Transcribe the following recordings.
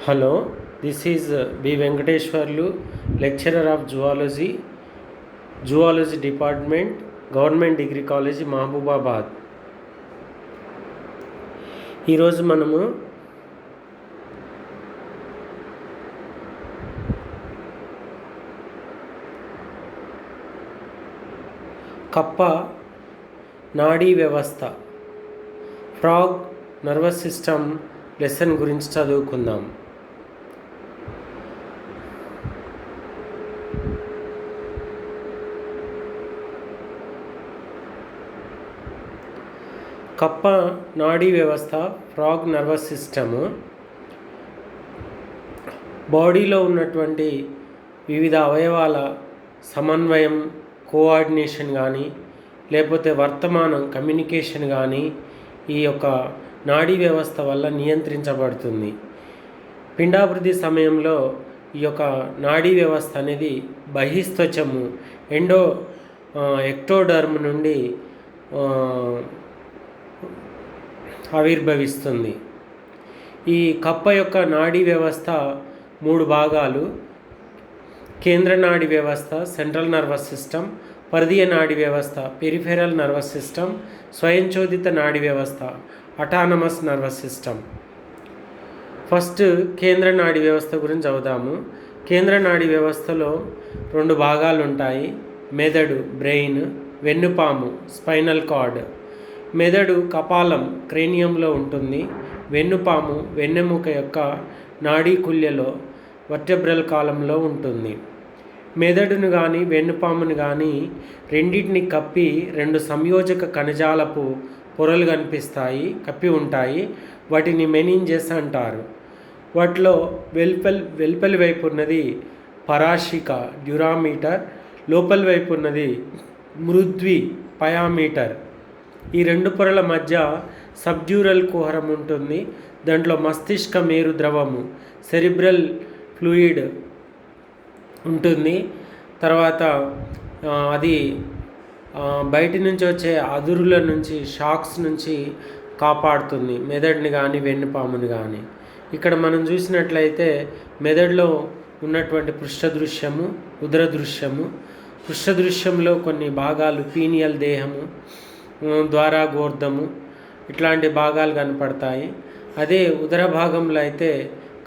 Hello, this is B. Venkateshwarlu, lecturer of Zoology Department, Government Degree College, Mahbubabad. ఈరోజు మనము కప్ప నాడీ వ్యవస్థ ఫ్రాగ్ నర్వస్ సిస్టమ్ లెసన్ గురించి చదువుకుందాం. కప్ప నాడీ వ్యవస్థ ఫ్రాగ్ నర్వస్ సిస్టము బాడీలో ఉన్నటువంటి వివిధ అవయవాల సమన్వయం, కోఆర్డినేషన్ కానీ లేకపోతే వర్తమానం కమ్యూనికేషన్ కానీ ఈ యొక్క నాడీ వ్యవస్థ వల్ల నియంత్రించబడుతుంది. పిండాభివృద్ధి సమయంలో ఈ యొక్క నాడీ వ్యవస్థ అనేది బహిస్త్వచము ఎక్టోడర్మ్ నుండి ఆవిర్భవిస్తుంది. ఈ కప్ప యొక్క నాడీ వ్యవస్థ 3 భాగాలు: కేంద్ర నాడీ వ్యవస్థ సెంట్రల్ నర్వస్ సిస్టమ్, పరిధీయ నాడీ వ్యవస్థ పెరిఫెరల్ నర్వస్ సిస్టమ్, స్వయంచోదిత నాడీ వ్యవస్థ అటానమస్ నర్వస్ సిస్టమ్. ఫస్ట్ కేంద్ర నాడీ వ్యవస్థ గురించి చదువుదాము. కేంద్ర నాడీ వ్యవస్థలో 2 భాగాలు ఉంటాయి: మెదడు బ్రెయిన్, వెన్నుపాము స్పైనల్ కార్డ్. మెదడు కపాలం క్రేనియంలో ఉంటుంది. వెన్నుపాము వెన్నెముక యొక్క నాడీ కుల్యలో వర్టెబ్రల్ కాలంలో ఉంటుంది. మెదడును కానీ వెన్నుపామును కానీ రెండింటిని కప్పి 2 సంయోజక కణజాలపు పొరలు కప్పి ఉంటాయి. వాటిని మెనింజెస్ అంటారు. వాటిలో వెలుపలి వైపు ఉన్నది పరాశిక డ్యూరామీటర్, లోపలి వైపు ఉన్నది మృద్వి పయామీటర్. ఈ 2 పొరల మధ్య సబ్డ్యూరల్ కుహరం ఉంటుంది. దాంట్లో మస్తిష్క మేరు ద్రవము సెరిబ్రల్ ఫ్లూయిడ్ ఉంటుంది. తర్వాత అది బయటి నుంచి వచ్చే అదురుల నుంచి, షాక్స్ నుంచి కాపాడుతుంది మెదడుని కానీ వెన్నుపాముని కానీ. ఇక్కడ మనం చూసినట్లయితే మెదడులో ఉన్నటువంటి పృష్ఠదృశ్యము, ఉదర దృశ్యము. పృష్ఠదృశ్యంలో కొన్ని భాగాలు పీనియల్ దేహము, ద్వారా గోర్ధము ఇట్లాంటి భాగాలు కనపడతాయి. అదే ఉదర భాగంలో అయితే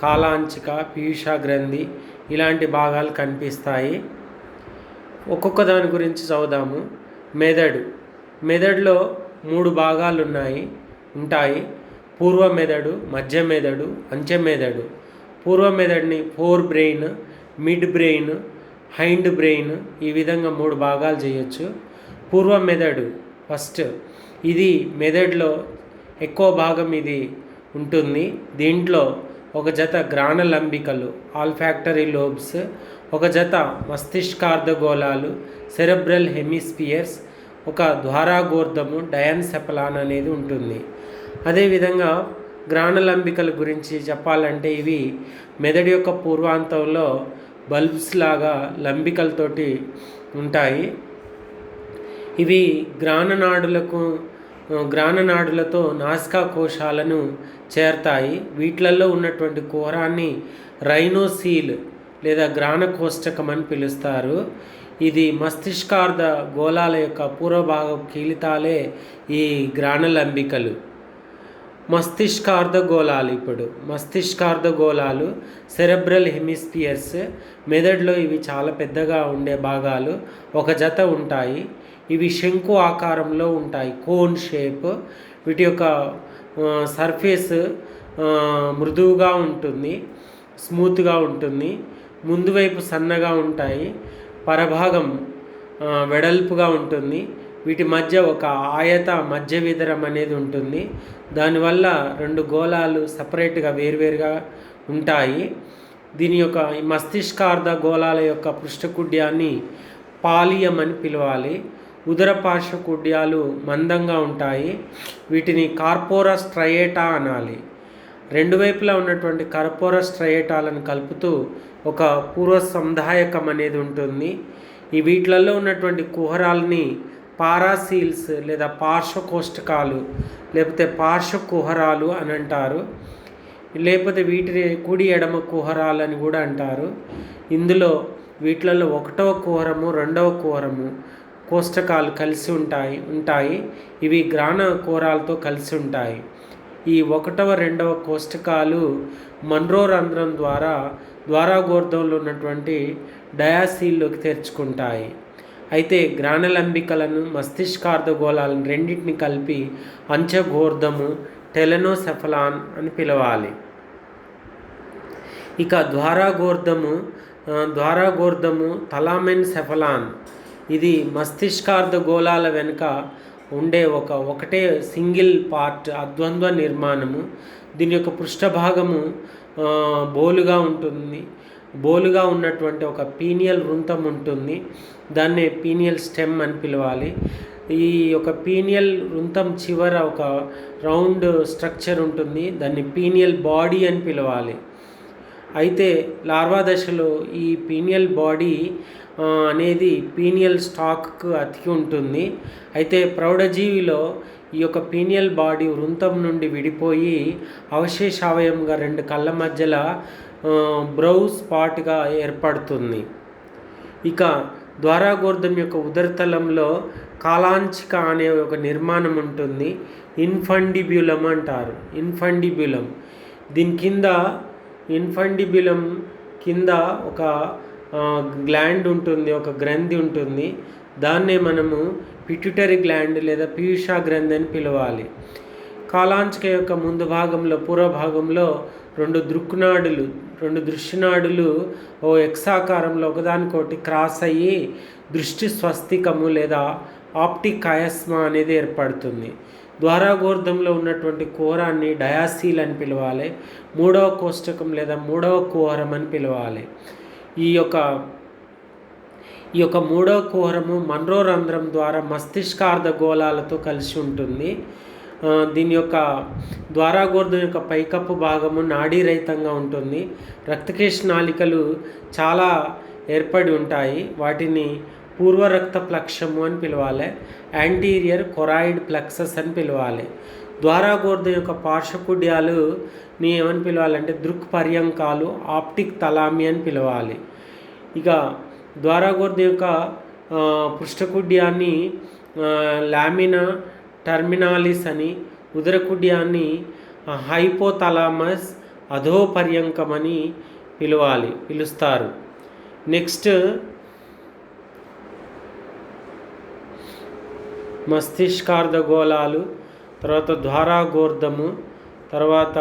కాలాంచిక, పీయూష గ్రంథి ఇలాంటి భాగాలు కనిపిస్తాయి. ఒక్కొక్క దాని గురించి చదువుదాము. మెదడులో 3 భాగాలు ఉంటాయి: పూర్వ మెదడు, మధ్య మెదడు, అంచె మెదడు. పూర్వ మెదడుని fore brain, mid brain, hind brain ఈ విధంగా 3 భాగాలు చేయొచ్చు. పూర్వ మెదడు ఫస్ట్, ఇది మెదడులో ఎక్కువ భాగం ఇది ఉంటుంది. దీంట్లో ఒక జత గ్రాణలంబికలు ఆల్ఫాక్టరీ లోబ్స్, ఒక జత మస్తిష్కార్ధగోళాలు సెరెబ్రల్ హెమిస్పియర్స్, ఒక ద్వారాగోర్ధము డయాన్సెఫలాన్ అనేది ఉంటుంది. అదేవిధంగా గ్రాణలంబికల గురించి చెప్పాలంటే ఇవి మెదడు యొక్క పూర్వాంతంలో బల్బ్స్ లాగా లంబికలతోటి ఉంటాయి. ఇవి గ్రాణనాడులతో నాసికా కోశాలను చేరతాయి. వీటిలలో ఉన్నటువంటి కుహరాన్ని రైనోసీల్ లేదా గ్రాణకోష్టకం అని పిలుస్తారు. ఇది మస్తిష్కార్ధ గోళాల యొక్క పూర్వభాగ కీలితాలే ఈ గ్రాణలంబికలు. మస్తిష్కార్ధ గోళాలు సెరెబ్రల్ హెమిస్పియర్స్. మెదడులో ఇవి చాలా పెద్దగా ఉండే భాగాలు ఒక జత ఉంటాయి. ఇవి శంకు ఆకారంలో ఉంటాయి, కోన్ షేప్. వీటి యొక్క సర్ఫేస్ మృదువుగా ఉంటుంది, స్మూత్గా ఉంటుంది. ముందు వైపు సన్నగా ఉంటాయి, పరభాగం వెడల్పుగా ఉంటుంది. వీటి మధ్య ఒక ఆయత మధ్య విదరం అనేది ఉంటుంది. దానివల్ల 2 గోళాలు సపరేట్గా వేరువేరుగా ఉంటాయి. దీని యొక్క మస్తిష్కార్ధ గోళాల యొక్క పృష్ఠకుడ్యాన్ని పాలియం అని పిలవాలి. ఉదర పార్శ్వకుడ్యాలు మందంగా ఉంటాయి. వీటిని కార్పోరా స్ట్రయేటా అనాలి. 2 వైపులా ఉన్నటువంటి కార్పోరా స్ట్రయేటాలను కలుపుతూ ఒక పూర్వ సంధాయకం అనేది ఉంటుంది. ఈ వీటిలలో ఉన్నటువంటి కుహరాలని పారాసీల్స్ లేదా పార్శ్వకోష్టకాలు లేకపోతే పార్శ్వకుహరాలు అని అంటారు. లేకపోతే వీటిని కుడి ఎడమ కుహరాలని కూడా అంటారు. ఇందులో వీటిలలో 1వ కుహరము 2వ కుహరము కోష్టకాలు కలిసి ఉంటాయి. ఇవి గ్రాణ కుహరాలతో కలిసి ఉంటాయి. ఈ 1వ 2వ కోష్టకాలు మన్రో రంధ్రం ద్వారా ద్వారాగోర్ధంలో ఉన్నటువంటి డయాసీల్లోకి తెరుచుకుంటాయి. అయితే గ్రాణలంబికలను మస్తిష్కార్ధగోళాలను రెండింటిని కలిపి అంచగోర్ధము టెలెనోసెఫలాన్ అని పిలవాలి. ఇక ద్వారాగోర్ధము థలామెన్సెఫలాన్. ఇది మస్తిష్కార్ధగోళాల వెనుక ఉండే ఒకటే సింగిల్ పార్ట్ అద్వంద్వ నిర్మాణము. దీని యొక్క పృష్ఠభాగము బోలుగా ఉన్నటువంటి ఒక పీనియల్ వృంతం ఉంటుంది. దాన్నే పీనియల్ స్టెమ్ అని పిలవాలి. ఈ యొక్క పీనియల్ వృంతం చివర ఒక రౌండ్ స్ట్రక్చర్ ఉంటుంది. దాన్ని పీనియల్ బాడీ అని పిలవాలి. అయితే లార్వా దశలో ఈ పీనియల్ బాడీ అనేది పీనియల్ స్టాక్కు అతికి ఉంటుంది. అయితే ప్రౌఢజీవిలో ఈ యొక్క పీనియల్ బాడీ వృంతం నుండి విడిపోయి అవశేషావయంగా 2 కళ్ళ మధ్యలో బ్రౌ స్పాట్గా ఏర్పడుతుంది. ఇక ద్వారాగోర్ధం యొక్క ఉదరతలంలో కాలాంచిక అనే ఒక నిర్మాణం ఉంటుంది. ఇన్ఫండిబ్యులం అంటారు. దీని కింద ఇన్ఫండిబ్యులం కింద ఒక గ్లాండ్ ఉంటుంది, ఒక గ్రంథి ఉంటుంది. దాన్నే మనము పిట్యూటరీ గ్లాండ్ లేదా పీయూష గ్రంథి అని పిలవాలి. కాలాంచిక యొక్క ముందు భాగంలో పూర్వ భాగంలో 2 దృష్టినాడులు ఓ ఎక్సాకారంలో ఒకదానికొకటి క్రాస్ అయ్యి దృష్టి స్వస్తికము లేదా ఆప్టిక్ కయస్మా అనేది ఏర్పడుతుంది. ద్వారాగోర్ధంలో ఉన్నటువంటి కుహరాన్ని డయాసీల్ అని పిలవాలి. 3వ కోష్టకం లేదా 3వ కుహరం అని పిలవాలి. ఈ యొక్క 3వ కుహరము మన్రో రంధ్రం ద్వారా మస్తిష్కార్ధగోళాలతో కలిసి ఉంటుంది. దీని యొక్క ద్వారాగోర్ధం యొక్క పైకప్పు భాగము నాడీరహితంగా ఉంటుంది. రక్తకేశ నాళికలు చాలా ఏర్పడి ఉంటాయి. వాటిని పూర్వ రక్త ప్లక్షము అని పిలవాలి. యాంటీరియర్ కొరాయిడ్ ప్లెక్సస్ అని పిలవాలి. ద్వారాగోర్ధం యొక్క పార్శ్వకుడ్యాలుని ఏమని పిలవాలంటే దృక్పర్యంకాలు ఆప్టిక్ తలామి అని పిలవాలి. ఇక ద్వారాగోర్ధం యొక్క పృష్ఠకుడ్యాన్ని లామినా టర్మినాలిస్ అని, ఉదరకుడ్యాన్ని హైపోథలామస్ అధోపర్యంకం అని పిలుస్తారు. నెక్స్ట్ మస్తిష్కార్ధగోళాలు, తర్వాత ద్వారాగోర్ధము, తర్వాత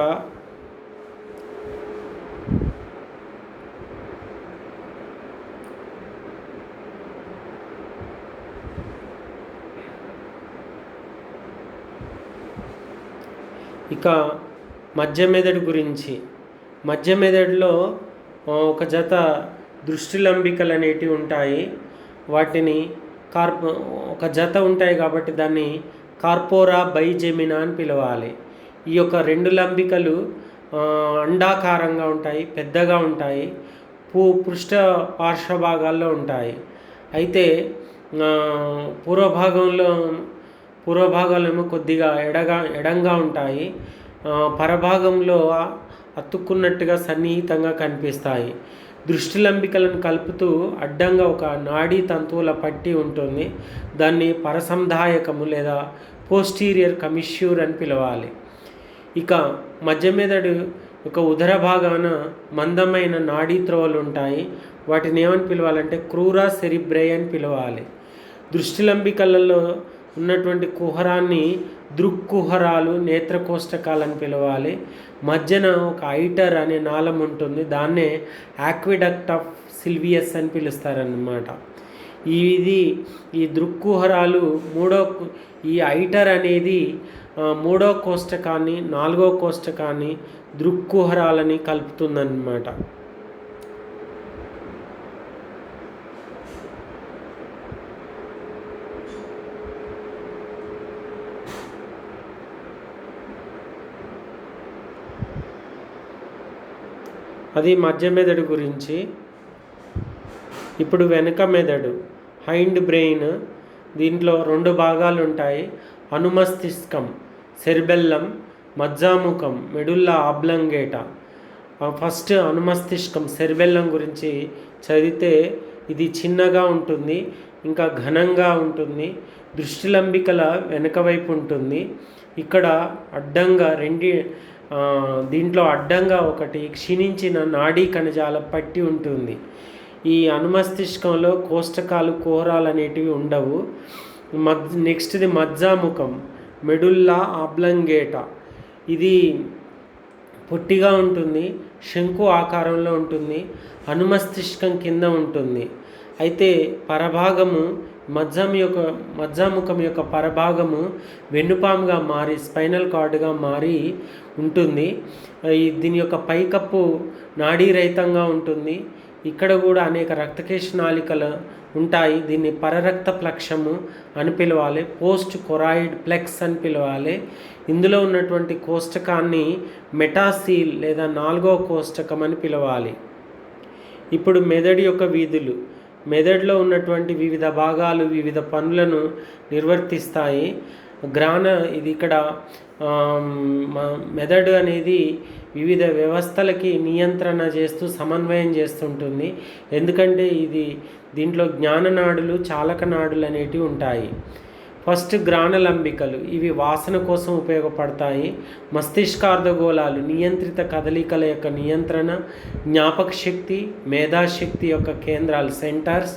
ఇక మధ్య మెదడు గురించి. మధ్య మెదడులో ఒక జత దృష్టిలంబికలు అనేటివి ఉంటాయి. వాటిని ఒక జత ఉంటాయి కాబట్టి దాన్ని కార్పోరా బైజెమినా అని పిలవాలి. ఈ యొక్క 2 లంబికలు అండాకారంగా ఉంటాయి, పెద్దగా ఉంటాయి, పృష్ఠ పార్శ్వభాగాల్లో ఉంటాయి. అయితే పూర్వభాగంలో ఏమో కొద్దిగా ఎడంగా ఉంటాయి. పరభాగంలో అతుక్కున్నట్టుగా సన్నిహితంగా కనిపిస్తాయి. దృష్టిలంబికలను కలుపుతూ అడ్డంగా ఒక నాడీ తంతువుల పట్టి ఉంటుంది. దాన్ని పరసంధాయకము లేదా పోస్టీరియర్ కమిష్యూర్ అని పిలవాలి. ఇక మధ్య మెదడు ఒక ఉదర భాగాన మందమైన నాడీ త్రోవలు ఉంటాయి. వాటిని ఏమని పిలవాలంటే క్రూరా సెరిబ్రే అని పిలవాలి. దృష్టిలంబికలలో ఉన్నటువంటి కుహరాన్ని దృక్కుహరాలు నేత్రకోష్టకాలని పిలవాలి. మధ్యన ఒక ఐటర్ అనే నాళం ఉంటుంది. దాన్నే ఆక్విడక్ట్ ఆఫ్ సిల్వియస్ అని పిలుస్తారన్నమాట. ఈ దృక్కుహరాలు ఈ ఐటర్ అనేది 3వ కోష్టకాన్ని 4వ కోష్టకాన్ని దృక్కుహరాలని కలుపుతుందన్నమాట. అది మధ్య మెదడు గురించి. ఇప్పుడు వెనుక మెదడు, హైండ్ బ్రెయిన్. దీంట్లో 2 భాగాలు ఉంటాయి. అనుమస్తిష్కం సెరిబెల్లం, మజ్జాముఖం, మెడుల్లా ఆబ్లంగేటా. ఫస్ట్ అనుమస్తిష్కం సెరిబెల్లం గురించి చదివితే ఇది చిన్నగా ఉంటుంది, ఇంకా ఘనంగా ఉంటుంది, దృష్టిలంబికల వెనక వైపు ఉంటుంది. ఇక్కడ అడ్డంగా దీంట్లో అడ్డంగా ఒకటి క్షీణించిన నాడీ కణజాల పట్టి ఉంటుంది. ఈ అనుమస్తిష్కంలో కోష్టకాలు, కుహరాలు అనేటివి ఉండవు. నెక్స్ట్ది మజ్జాముఖం, మెడుల్లా ఆబ్లంగేటా. ఇది పొట్టిగా ఉంటుంది, శంకు ఆకారంలో ఉంటుంది, అనుమస్తిష్కం కింద ఉంటుంది. అయితే పరభాగము మజ్జాముఖం యొక్క పరభాగము వెన్నుపాముగా మారి స్పైనల్ కార్డుగా మారి ఉంటుంది. దీని యొక్క పైకప్పు నాడీరహితంగా ఉంటుంది. ఇక్కడ కూడా అనేక రక్తకేశ నాళికలు ఉంటాయి. దీన్ని పరరక్త ప్లక్షము అని పిలవాలి, పోస్ట్ కొరాయిడ్ ప్లెక్స్ అని పిలవాలి. ఇందులో ఉన్నటువంటి కోష్టకాన్ని మెటాసీల్ లేదా 4వ కోష్టకం అని పిలవాలి. ఇప్పుడు మెదడు యొక్క వీధులు. మెదడులో ఉన్నటువంటి వివిధ భాగాలు వివిధ పనులను నిర్వర్తిస్తాయి. ఇది ఇక్కడ మెదడు అనేది వివిధ వ్యవస్థలకి నియంత్రణ చేస్తూ సమన్వయం చేస్తుంటుంది. ఎందుకంటే దీంట్లో జ్ఞాననాడులు, చాలకనాడులు అనేటివి ఉంటాయి. ఫస్ట్ గ్రాణలంబికలు, ఇవి వాసన కోసం ఉపయోగపడతాయి. మస్తిష్కార్ధగోళాలు నియంత్రిత కదలికల యొక్క నియంత్రణ, జ్ఞాపక శక్తి, మేధాశక్తి యొక్క కేంద్రాలు సెంటర్స్.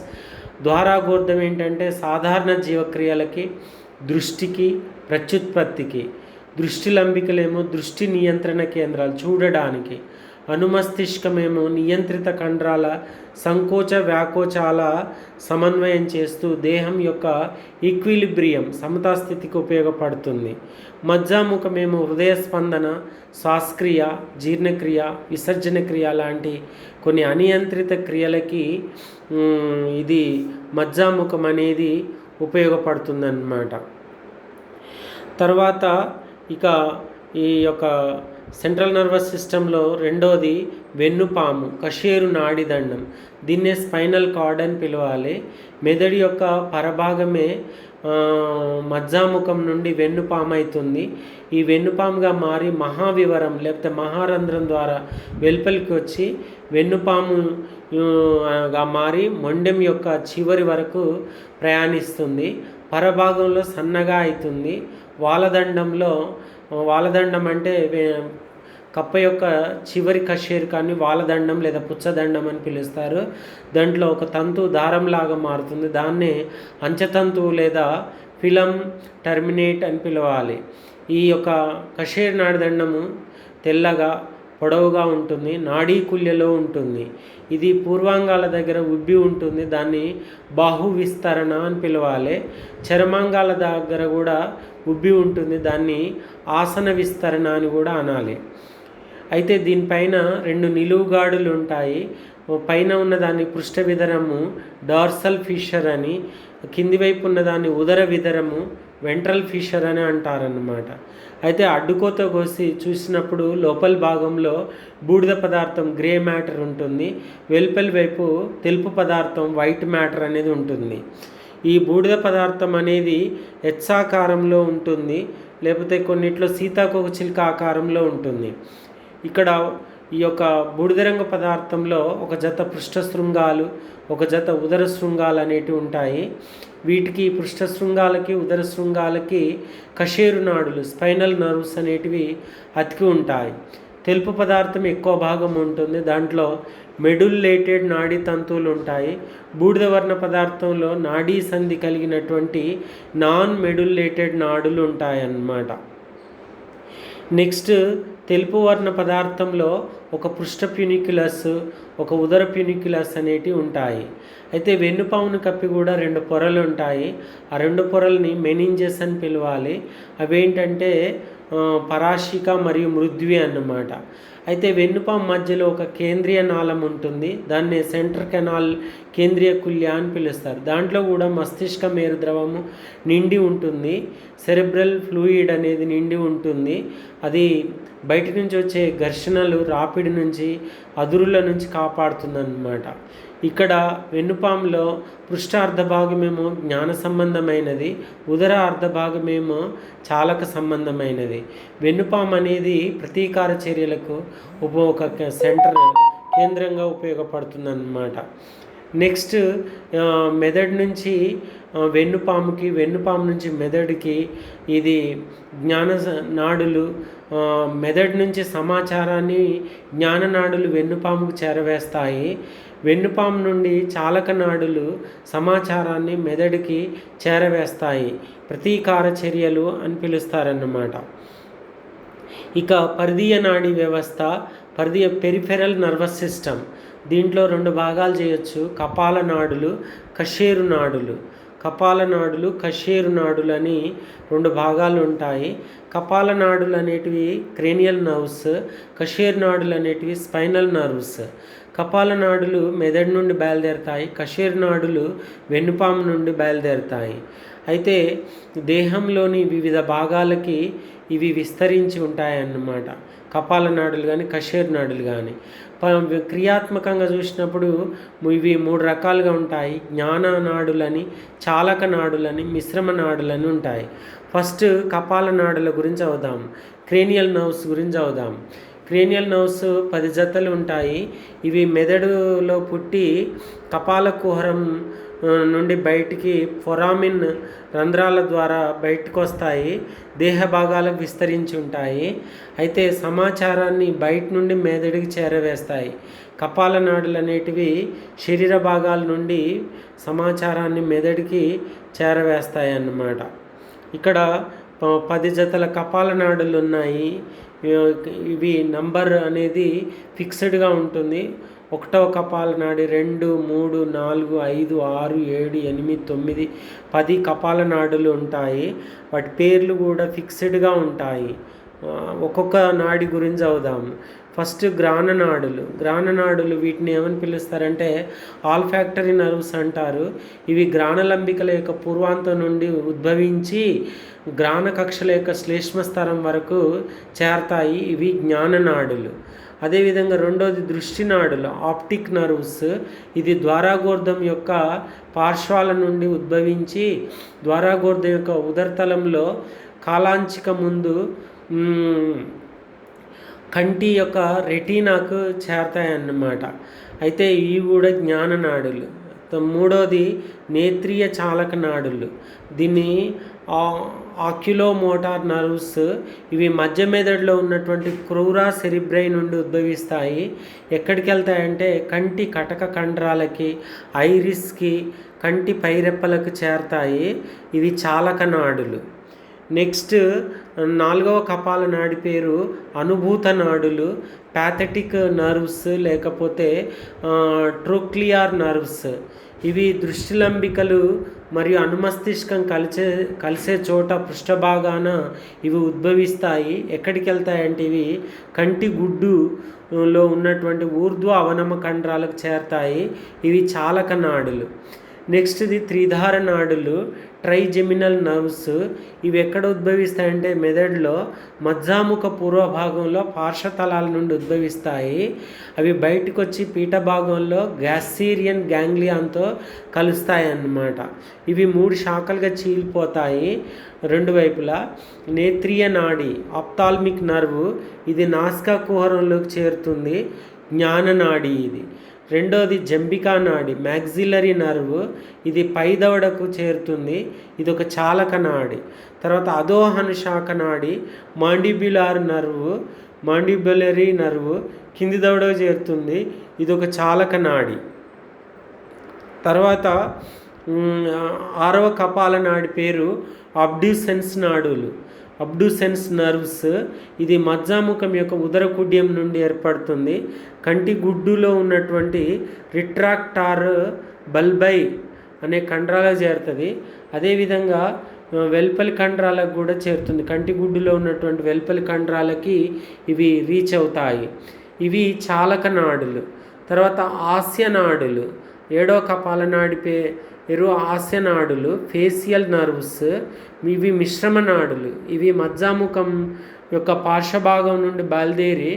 ద్వారాగోర్ధం ఏంటంటే సాధారణ జీవక్రియలకి, దృష్టికి, ప్రత్యుత్పత్తికి. దృష్టిలంబికలేమో దృష్టి నియంత్రణ కేంద్రాలు చూడడానికి. అనుమస్తిష్కమేమో నియంత్రిత కండరాల సంకోచ వ్యాకోచాల సమన్వయం చేస్తూ దేహం యొక్క ఈక్విలిబ్రియం సమతాస్థితికి ఉపయోగపడుతుంది. మజ్జాముఖమేమో హృదయ స్పందన, శ్వాసక్రియ, జీర్ణక్రియ, విసర్జన క్రియ లాంటి కొన్ని అనియంత్రిత క్రియలకి ఇది మజ్జాముఖం అనేది ఉపయోగపడుతుందన్నమాట. తర్వాత ఇక ఈ యొక్క సెంట్రల్ నర్వస్ సిస్టంలో రెండోది వెన్నుపాము, కశేరు నాడిదండం. దీన్నే స్పైనల్ కార్డ్ అని పిలవాలి. మెదడు యొక్క పరభాగమే మజ్జాముఖం నుండి వెన్నుపాము అవుతుంది. ఈ వెన్నుపాముగా మారి మహావివరం లేకపోతే మహారంధ్రం ద్వారా వెలుపలికి వచ్చి వెన్నుపాముగా మారి మొండెం యొక్క చివరి వరకు ప్రయాణిస్తుంది. పరభాగంలో సన్నగా అవుతుంది. వాలదండం అంటే కప్ప యొక్క చివరి కశేరుకాన్ని వాలదండం లేదా పుచ్చదండం అని పిలుస్తారు. దాంట్లో ఒక తంతు దారంలాగా మారుతుంది. దాన్నే అంచతంతువు లేదా ఫిలం టర్మినేట్ అని పిలవాలి. ఈ యొక్క కశేరు నాడిదండము తెల్లగా పొడవుగా ఉంటుంది, నాడీ కుల్యలో ఉంటుంది. ఇది పూర్వాంగాల దగ్గర ఉబ్బి ఉంటుంది. దాన్ని బాహు విస్తరణ అని పిలవాలి. చర్మాంగాల దగ్గర కూడా ఉబ్బి ఉంటుంది. దాన్ని ఆసన విస్తరణ అని కూడా అనాలి. అయితే దీనిపైన 2 నిలువుగాడులు ఉంటాయి. పైన ఉన్నదాన్ని పృష్ఠ విధరము డార్సల్ ఫిషర్ అని, కింది వైపు ఉన్నదాన్ని ఉదర విధరము వెంట్రల్ ఫిషర్ అని అంటారన్నమాట. అయితే అడ్డుకోత కోసి చూసినప్పుడు లోపల భాగంలో బూడిద పదార్థం గ్రే మ్యాటర్ ఉంటుంది, వెలుపలి వైపు తెలుపు పదార్థం వైట్ మ్యాటర్ అనేది ఉంటుంది. ఈ బూడిద పదార్థం అనేది హెచ్సాకారంలో ఉంటుంది, లేకపోతే కొన్నిట్లో సీతాకోకచిలుక ఆకారంలో ఉంటుంది. ఇక్కడ ఈ యొక్క బూడిద రంగు పదార్థంలో ఒక జత పృష్ఠ శృంగాలు, ఒక జత ఉదర శృంగాలు అనేటివి ఉంటాయి. వీటికి పృష్ఠ శృంగాలకి, ఉదర శృంగాలకి కశేరు నాడులు స్పైనల్ నర్వ్స్ అనేటివి అతికి ఉంటాయి. తెలుపు పదార్థం ఎక్కువ భాగం ఉంటుంది. దాంట్లో మెడుల్లేటెడ్ నాడీ తంతువులు ఉంటాయి. బూడిద వర్ణ పదార్థంలో నాడీ సంధి కలిగినటువంటి నాన్ మెడుల్లేటెడ్ నాడులు ఉంటాయన్నమాట. నెక్స్ట్ తెలుపు వర్ణ పదార్థంలో ఒక పృష్ఠ ప్యూనిక్యులస్, ఒక ఉదర ప్యూనిక్యులస్ అనేటివి ఉంటాయి. అయితే వెన్నుపామును కప్పి కూడా 2 పొరలు ఉంటాయి. ఆ 2 పొరల్ని మెనింజెస్ అని పిలవాలి. అవేంటంటే పరాశిక మరియు మృద్వి అన్నమాట. అయితే వెన్నుపాము మధ్యలో ఒక కేంద్రీయ నాళం ఉంటుంది. దాన్ని సెంటర్ కెనాల్, కేంద్రీయ కుల్య అని పిలుస్తారు. దాంట్లో కూడా మస్తిష్క మేరు ద్రవము నిండి ఉంటుంది. సెరెబ్రల్ ఫ్లూయిడ్ అనేది నిండి ఉంటుంది. అది బయట నుంచి వచ్చే ఘర్షణలు, రాపిడి నుంచి, అదురుల నుంచి కాపాడుతుందన్నమాట. ఇక్కడ వెన్నుపాములో పృష్ఠ అర్ధభాగమేమో జ్ఞాన సంబంధమైనది, ఉదర అర్ధభాగమేమో చాలక సంబంధమైనది. వెన్నుపాము అనేది ప్రతీకార చర్యలకు ఒక కేంద్రంగా ఉపయోగపడుతుందన్నమాట. నెక్స్ట్ మెదడు నుంచి వెన్నుపాముకి, వెన్నుపాము నుంచి మెదడుకి ఇది జ్ఞాన నాడులు. మెదడు నుంచి సమాచారాన్ని జ్ఞాననాడులు వెన్నుపాముకు చేరవేస్తాయి. వెన్నుపాము నుండి చాలక నాడులు సమాచారాన్ని మెదడుకి చేరవేస్తాయి. ప్రతీకార చర్యలు అని పిలుస్తారన్నమాట. ఇక పరిధీయ నాడీ వ్యవస్థ, పెరిఫెరల్ నర్వస్ సిస్టమ్. దీంట్లో 2 భాగాలు చేయొచ్చు. కపాల నాడులు, కశేరు నాడులు. కపాల నాడులు, కశేరు నాడులు అని 2 భాగాలు ఉంటాయి. కపాల నాడులు అనేటివి క్రేనియల్ నర్వ్స్, కశేరు నాడులు అనేటివి స్పైనల్ నర్వ్స్. కపాల నాడులు మెదడు నుండి బయలుదేరుతాయి, కశేరు నాడులు వెన్నుపాము నుండి బయలుదేరుతాయి. అయితే దేహంలోని వివిధ భాగాలకి ఇవి విస్తరించి ఉంటాయన్నమాట. కపాల నాడులు కానీ, కశేరు నాడులు కానీ. క్రియాత్మకంగా చూసినప్పుడు ఇవి 3 రకాలుగా ఉంటాయి. జ్ఞాన నాడులని, చాలక నాడులని, మిశ్రమ నాడులని ఉంటాయి. ఫస్ట్ కపాల నాడుల గురించి అవుదాం. క్రేనియల్ నర్వ్స్ గురించి అవుదాం. క్రేనియల్ నర్వ్స్ 10 జతలు ఉంటాయి. ఇవి మెదడులో పుట్టి కపాల కుహరం నుండి బయటికి ఫొరామిన్ రంధ్రాల ద్వారా బయటకు వస్తాయి. దేహ భాగాలకు విస్తరించి ఉంటాయి. అయితే సమాచారాన్ని బయట నుండి మెదడుకి చేరవేస్తాయి. కపాల నాడులు అనేటివి శరీర భాగాల నుండి సమాచారాన్ని మెదడుకి చేరవేస్తాయి అన్నమాట. ఇక్కడ 10 జతల కపాల నాడులు ఉన్నాయి. ఇవి నంబర్ అనేది ఫిక్స్డ్గా ఉంటుంది. 1వ కపాల నాడి, 2, 3, 4, 5, 6, 7, 8, 9, 10 కపాల నాడులు ఉంటాయి. వాటి పేర్లు కూడా ఫిక్స్డ్గా ఉంటాయి. ఒక్కొక్క నాడి గురించి అవుదాం. ఫస్ట్ గ్రాణనాడులు. గ్రాణనాడులు వీటిని ఏమని పిలుస్తారంటే ఆల్ఫాక్టరీ నర్వ్స్ అంటారు. ఇవి గ్రాణలంబికల యొక్క పూర్వాంతం నుండి ఉద్భవించి గ్రాణ కక్షల యొక్క శ్లేష్మ స్థరం వరకు చేరతాయి. ఇవి జ్ఞాననాడులు. అదేవిధంగా రెండోది దృష్టి నాడులు, ఆప్టిక్ నర్వ్స్. ఇది ద్వారాగోర్ధం యొక్క పార్శ్వాల నుండి ఉద్భవించి ద్వారాగోర్ధం యొక్క ఉదరతలంలో కాలాంచిక ముందు కంటి యొక్క రెటీనాకు చేరతాయన్నమాట. అయితే ఇవి కూడా జ్ఞాననాడులు. మూడోది నేత్రీయ చాలక నాడులు. దీన్ని ఆక్యులోమోటార్ నర్వ్స్. ఇవి మధ్య మెదడులో ఉన్నటువంటి క్రూరా సెరిబ్రై నుండి ఉద్భవిస్తాయి. ఎక్కడికి వెళ్తాయంటే కంటి కటక కండరాలకి, ఐరిస్కి, కంటి పైరెప్పలకు చేరతాయి. ఇవి చాలక నాడులు. నెక్స్ట్ 4వ కపాల నాడి పేరు అనుభూత నాడులు, ప్యాథెటిక్ నర్వ్స్ లేకపోతే ట్రోక్లియర్ నర్వ్స్. ఇవి దృష్టిలంబికలు మరియు అనుమస్తిష్కం కలిసే చోట పృష్ఠభాగాన ఇవి ఉద్భవిస్తాయి. ఎక్కడికి వెళ్తాయంటే ఇవి కంటి గుడ్డులో ఉన్నటువంటి ఊర్ధ్వ అవనమ కండరాలకు చేరతాయి. ఇవి చాలక నాడులు. నెక్స్ట్ది త్రిధార నాడులు, ట్రైజెమినల్ నర్వ్స్. ఇవి ఎక్కడ ఉద్భవిస్తాయంటే మెదడులో మధ్యాముఖ పూర్వభాగంలో పార్శ్వతలాల నుండి ఉద్భవిస్తాయి. అవి బయటకు వచ్చి పీఠ భాగంలో గ్యాసీరియన్ గ్యాంగ్లియాన్తో కలుస్తాయి అన్నమాట. ఇవి 3 శాఖలుగా చీలిపోతాయి 2 వైపులా. నేత్రీయ నాడి, ఆప్థాల్మిక్ నర్వ్. ఇది నాసికా కుహరంలోకి చేరుతుంది. జ్ఞాననాడి ఇది. రెండోది జంబికా నాడి, మ్యాక్సిలరీ నర్వ్. ఇది పై దవడకు చేరుతుంది. ఇది ఒక చాలక నాడి. తర్వాత అధోహనుశాఖ నాడి, మాండిబ్యులర్ నర్వ్, మాండిబ్యులరీ నర్వ్ కింది దవడకు చేరుతుంది. ఇది ఒక చాలక నాడి. తర్వాత 6వ కపాల నాడి పేరు అబ్డ్యూసెన్స్ నాడులు, అబ్డ్యూసెన్స్ నర్వ్స్. ఇది మజ్జాముఖం యొక్క ఉదరకుడ్యం నుండి ఏర్పడుతుంది. కంటి గుడ్డులో ఉన్నటువంటి రిట్రాక్టార్ బల్బై అనే కండరాలకు చేరుతుంది. అదేవిధంగా వెల్పలి కండరాలకు కూడా చేరుతుంది. కంటి గుడ్డులో ఉన్నటువంటి వెల్పలి కండరాలకి ఇవి రీచ్ అవుతాయి. ఇవి చాలక నాడులు. తర్వాత హాస్య నాడులు, 7వ కపాల నాడి పేరు హాస్య నాడులు, ఫేసియల్ నర్వ్స్. ఇవి మిశ్రమ నాడులు. ఇవి మజ్జాముఖం యొక్క పార్శ్వభాగం నుండి బయలుదేరి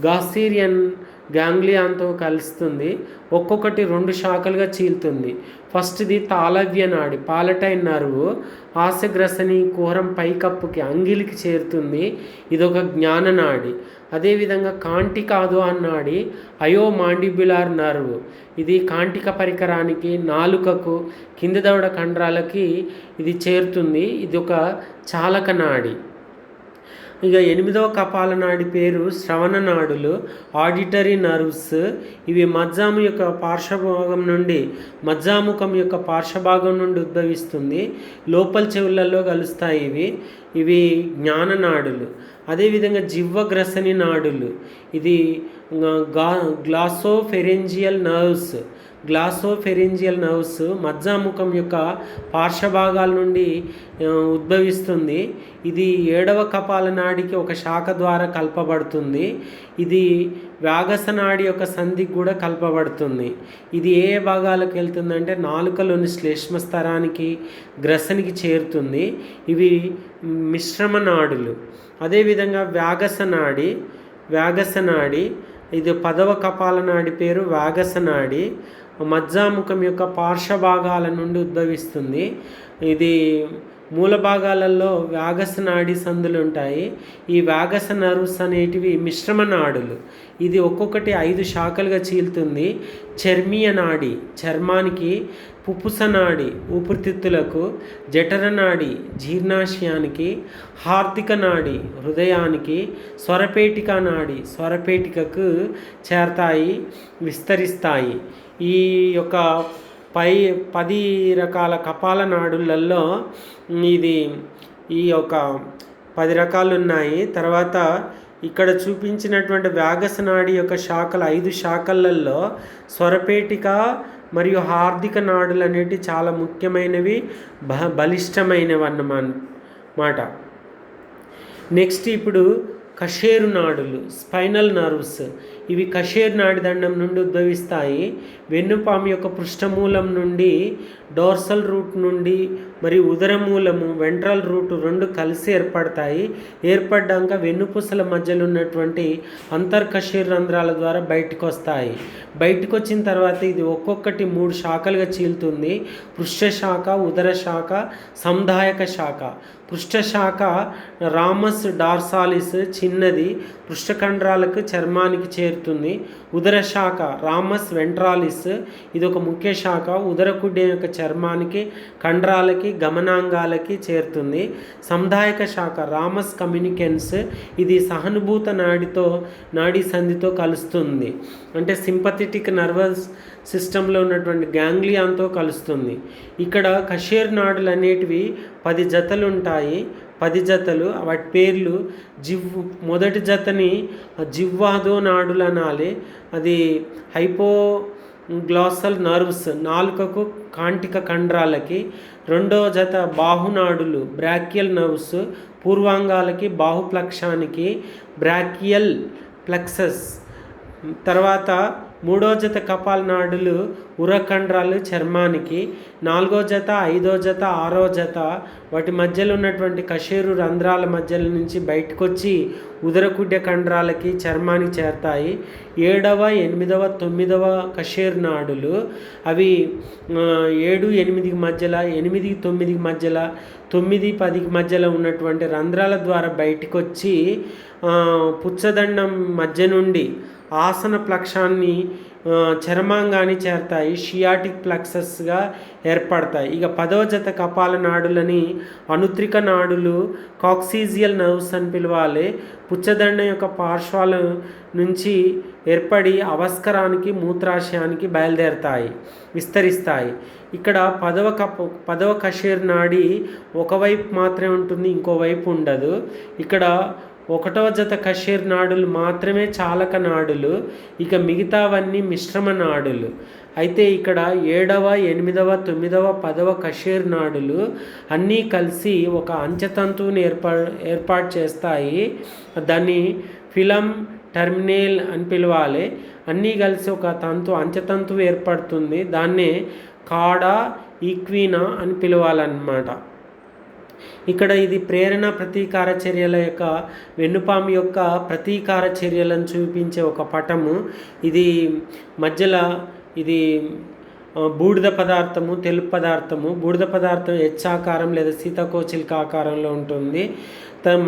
గాస్టీరియన్ గ్యాంగ్లియాన్తో కలుస్తుంది. ఒక్కొక్కటి 2 శాఖలుగా చీలుతుంది. ఫస్ట్ది తాళవ్య నాడి, పాలటైన్ నర్వు, ఆశగ్రసని కుహరం పైకప్పుకి అంగిలికి చేరుతుంది. ఇదొక జ్ఞాననాడి. అదేవిధంగా కాంటికాదో అన్నాడి, అయోమాండిబ్యులార్ నర్వ్, ఇది కాంటిక పరికరానికి, నాలుకకు, కింది దవడ కండరాలకి ఇది చేరుతుంది. ఇది ఒక చాలక నాడి. ఇక 8వ కపాల నాడి పేరు శ్రవణ నాడులు, ఆడిటరీ నర్వ్స్. ఇవి మజ్జాము యొక్క పార్శ్వభాగం నుండి, మజ్జాముఖం యొక్క పార్శ్వభాగం నుండి ఉద్భవిస్తుంది. లోపల చెవులలో కలుస్తాయి. ఇవి జ్ఞాన నాడులు. అదేవిధంగా జివ్వగ్రసని నాడులు, ఇది గ్లాసోఫెరెంజియల్ నర్వ్స్ మజ్జాముఖం యొక్క పార్శ్వభాగాల నుండి ఉద్భవిస్తుంది. ఇది 7వ కపాల నాడికి ఒక శాఖ ద్వారా కలపబడుతుంది. ఇది వ్యాగసనాడి యొక్క సంధికి కూడా కలపబడుతుంది. ఇది ఏ భాగాలకు వెళ్తుందంటే నాలుకలోని శ్లేష్మస్తరానికి, గ్రసనికి చేరుతుంది. ఇవి మిశ్రమ నాడులు. అదేవిధంగా వ్యాగసనాడి ఇది 10వ కపాల నాడి పేరు వ్యాగసనాడి, మజ్జాముఖం యొక్క పార్శ్వభాగాల నుండి ఉద్భవిస్తుంది. ఇది మూల భాగాలలో వ్యాగసనాడి సందులు ఉంటాయి. ఈ వ్యాగస నర్వ్స్ అనేటివి మిశ్రమ నాడులు. ఇది ఒక్కొక్కటి 5 శాఖలుగా చీలుతుంది. చర్మీయ నాడి చర్మానికి, పుప్పుస నాడి ఊపిరితిత్తులకు, జఠర నాడి జీర్ణాశయానికి, హార్దిక నాడి హృదయానికి, స్వరపేటిక నాడి స్వరపేటికకు చేరతాయి, విస్తరిస్తాయి. ఈ యొక్క 10 రకాల కపాల నాడులలో ఈ యొక్క 10 రకాలు ఉన్నాయి. తర్వాత ఇక్కడ చూపించినటువంటి వ్యాగసనాడి యొక్క శాఖలు 5 శాఖలలో స్వరపేటిక మరియు హార్దిక నాడులు అనేటివి చాలా ముఖ్యమైనవి, బలిష్టమైనవి అన్నమాట. నెక్స్ట్ ఇప్పుడు కషేరు నాడులు, స్పైనల్ నర్వ్స్. ఇవి కషేరు నాడి దండం నుండి ఉద్భవిస్తాయి. వెన్నుపాము యొక్క పృష్ఠమూలం నుండి, డోర్సల్ రూట్ నుండి మరియు ఉదరమూలము, వెంట్రల్ రూట్ 2 కలిసి ఏర్పడతాయి. ఏర్పడ్డాక వెన్నుపూసల మధ్యలో ఉన్నటువంటి అంతర్కషేరు రంధ్రాల ద్వారా బయటకు వస్తాయి. బయటకు వచ్చిన తర్వాత ఇది ఒక్కొక్కటి 3 శాఖలుగా చీలుతుంది. పృష్ఠ శాఖ, ఉదర శాఖ, సంధాయక శాఖ. పృష్ఠ శాఖ రామస్ డార్సాలిస్ చిన్నది, పృష్ఠకండరాలకు, చర్మానికి చేరుతుంది. ఉదర శాఖ రామస్ వెంట్రాలిస్, ఇది ఒక ముఖ్య శాఖ, ఉదరకుడ్య యొక్క చర్మానికి, కండరాలకి, గమనాంగాలకి చేరుతుంది. సంధాయక శాఖ రామస్ కమ్యూనికెన్స్, ఇది సహానుభూత నాడీ సంధితో కలుస్తుంది. అంటే సింపథెటిక్ నర్వస్ సిస్టంలో ఉన్నటువంటి గ్యాంగ్లియాన్తో కలుస్తుంది. ఇక్కడ కషేరు నాడులు అనేటివి 10 జతలు ఉంటాయి. 10 జతలు, వాటి పేర్లు మొదటి జతని జివ్వాదో నాడులు అనాలి. అది హైపోగ్లాసల్ నర్వ్స్, నాలుకకు, కాంటిక కండరాలకి. 2వ జత బాహునాడులు, బ్రాకియల్ నర్వ్స్, పూర్వాంగాలకి, బాహుప్లక్షానికి, బ్రాకియల్ ప్లెక్సస్. తర్వాత 3వ జత కపాల నాడులు, ఉరకండరాలు, చర్మానికి. 4వ జత, 5వ జత, 6వ జత వాటి మధ్యలో ఉన్నటువంటి కషేరు రంధ్రాల మధ్యలో నుంచి బయటకు వచ్చి ఉదరకుడ్య కండరాలకి, చర్మానికి చేరతాయి. 7వ, 8వ, 9వ కషేరు నాడులు, అవి 7, 8కి మధ్యలో, 8, 9కి మధ్యలో, 9, 10కి మధ్యలో ఉన్నటువంటి రంధ్రాల ద్వారా బయటకు వచ్చి పుచ్చదండం మధ్య నుండి ఆసన ప్లక్షాన్ని, చర్మాంగాన్ని చేరతాయి. షియాటిక్ ప్లక్సస్గా ఏర్పడతాయి. ఇక 10వ జత కపాల నాడులని అనుత్రిక నాడులు, కాక్సీజియల్ నర్వ్స్ అని పిలవాలి. పుచ్చదండం యొక్క పార్శ్వాల నుంచి ఏర్పడి అవస్కరానికి, మూత్రాశయానికి బయలుదేరతాయి, విస్తరిస్తాయి. ఇక్కడ 10వ కషేరు నాడి ఒకవైపు మాత్రమే ఉంటుంది, ఇంకోవైపు ఉండదు. ఇక్కడ 1వ జత కషేరు నాడులు మాత్రమే చాలక నాడులు, ఇక మిగతావన్నీ మిశ్రమ నాడులు. అయితే ఇక్కడ 7వ, 8వ, 9వ, 10వ కషేరు నాడులు అన్నీ కలిసి ఒక అంచెతంతువుని ఏర్పాటు చేస్తాయి. దాన్ని ఫిలం టర్మినేల్ అని పిలవాలి. అన్నీ కలిసి ఒక అంచెతంతువు ఏర్పడుతుంది. దాన్నే కాడా ఈక్వీనా అని పిలవాలన్నమాట. ఇక్కడ ఇది ప్రేరణ ప్రతీకార చర్యల యొక్క వెన్నుపాము యొక్క ప్రతీకార చర్యలను చూపించే ఒక పటము. ఇది మధ్యలో ఇది బూడిద పదార్థము, తెలుపు పదార్థము. బూడిద పదార్థం హెచ్చాకారం లేదా సీతాకోచిలిక ఆకారంలో ఉంటుంది.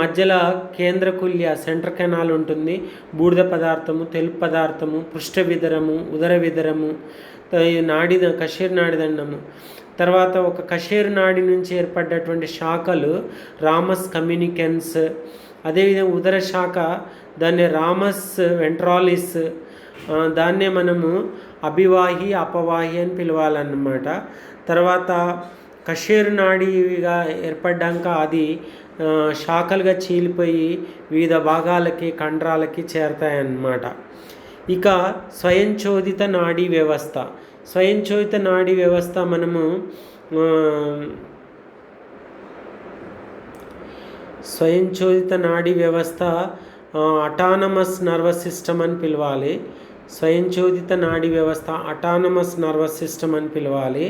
మధ్యలో కేంద్రకుల్య సెంటర్ కెనాల్ ఉంటుంది. బూడిద పదార్థము, తెలుపు పదార్థము, పృష్ఠ విదరము, ఉదర విదరము, కషేరు నాడిదండము. తర్వాత ఒక కషేరు నాడి నుంచి ఏర్పడ్డటువంటి శాఖలు రామస్ కమ్యూనికెన్స్. అదేవిధంగా ఉదర శాఖ దాన్ని రామస్ వెంట్రాలిస్, దాన్నే మనము అభివాహి అపవాహి అని పిలవాలన్నమాట. తర్వాత కషేరు నాడిగా ఏర్పడ్డాక అది శాఖలుగా చీలిపోయి వివిధ భాగాలకి కండరాలకి చేరతాయన్నమాట. ఇక స్వయంచోదిత నాడీ వ్యవస్థ. స్వయంచోదిత నాడీ వ్యవస్థ మనము స్వయంచోదిత నాడీ వ్యవస్థ అటానమస్ నర్వస్ సిస్టమ్ అని పిలవాలి. స్వయంచోదిత నాడీ వ్యవస్థ అటానమస్ నర్వస్ సిస్టమ్ అని పిలవాలి.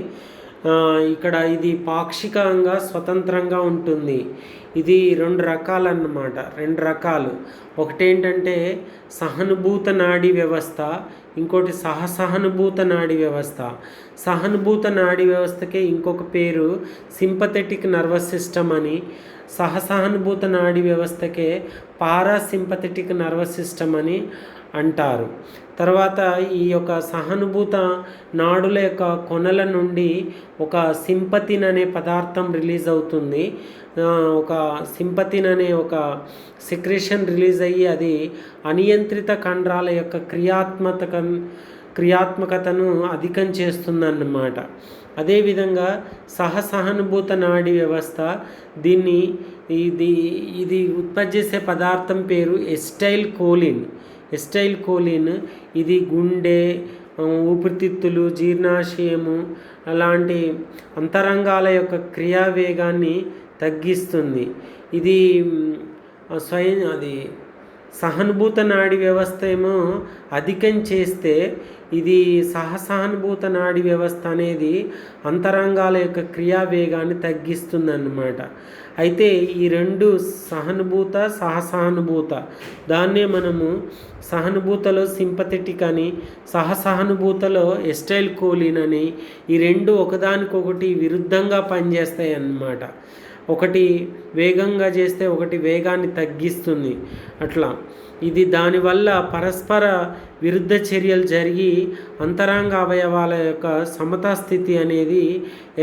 ఇక్కడ ఇది పాక్షికంగా స్వతంత్రంగా ఉంటుంది. ఇది 2 రకాలు అన్నమాట. 2 రకాలు. ఒకటేంటంటే సహానుభూత నాడీ వ్యవస్థ, ఇంకోటి సహసహానుభూత నాడీ వ్యవస్థ. సహానుభూత నాడీ వ్యవస్థకే ఇంకొక పేరు సింపథెటిక్ నర్వస్ సిస్టమ్ అని, సహసహానుభూత నాడీ వ్యవస్థకే పారాసింపథెటిక్ నర్వస్ సిస్టమ్ అని అంటారు. తర్వాత ఈ యొక్క సహానుభూత నాడుల యొక్క కొనల నుండి ఒక సింపతిన్ అనే పదార్థం రిలీజ్ అవుతుంది. ఒక సింపతిన్ అనే ఒక సెక్రేషన్ రిలీజ్ అయ్యి అది అనియంత్రిత కండరాల యొక్క క్రియాత్మకతను అధికం చేస్తుందన్నమాట. అదేవిధంగా సహసహానుభూత నాడీ వ్యవస్థ ఇది ఉత్పత్తి చేసే పదార్థం పేరు ఎస్టైల్ కోలిన్. ఇది గుండె, ఊపిరితిత్తులు, జీర్ణాశయము అలాంటి అంతరంగాల యొక్క క్రియావేగాన్ని తగ్గిస్తుంది. ఇది సహానుభూత నాడీ వ్యవస్థ ఏమో అధికం చేస్తే ఇది సహసహానుభూత నాడీ వ్యవస్థ అనేది అంతరంగాల యొక్క క్రియావేగాన్ని తగ్గిస్తుందన్నమాట. అయితే ఈ 2 సహానుభూత సహసహానుభూత, దాన్నే మనము సహానుభూతలో సింపథెటిక్ అని, సహసహానుభూతలో ఎస్టైల్ కోలిన్ అని, ఈ 2 ఒకదానికొకటి విరుద్ధంగా పనిచేస్తాయి అన్నమాట. ఒకటి వేగంగా చేస్తే ఒకటి వేగాన్ని తగ్గిస్తుంది. అట్లా ఇది దానివల్ల పరస్పర విరుద్ధ చర్యలు జరిగి అంతరంగ అవయవాల యొక్క సమతా స్థితి అనేది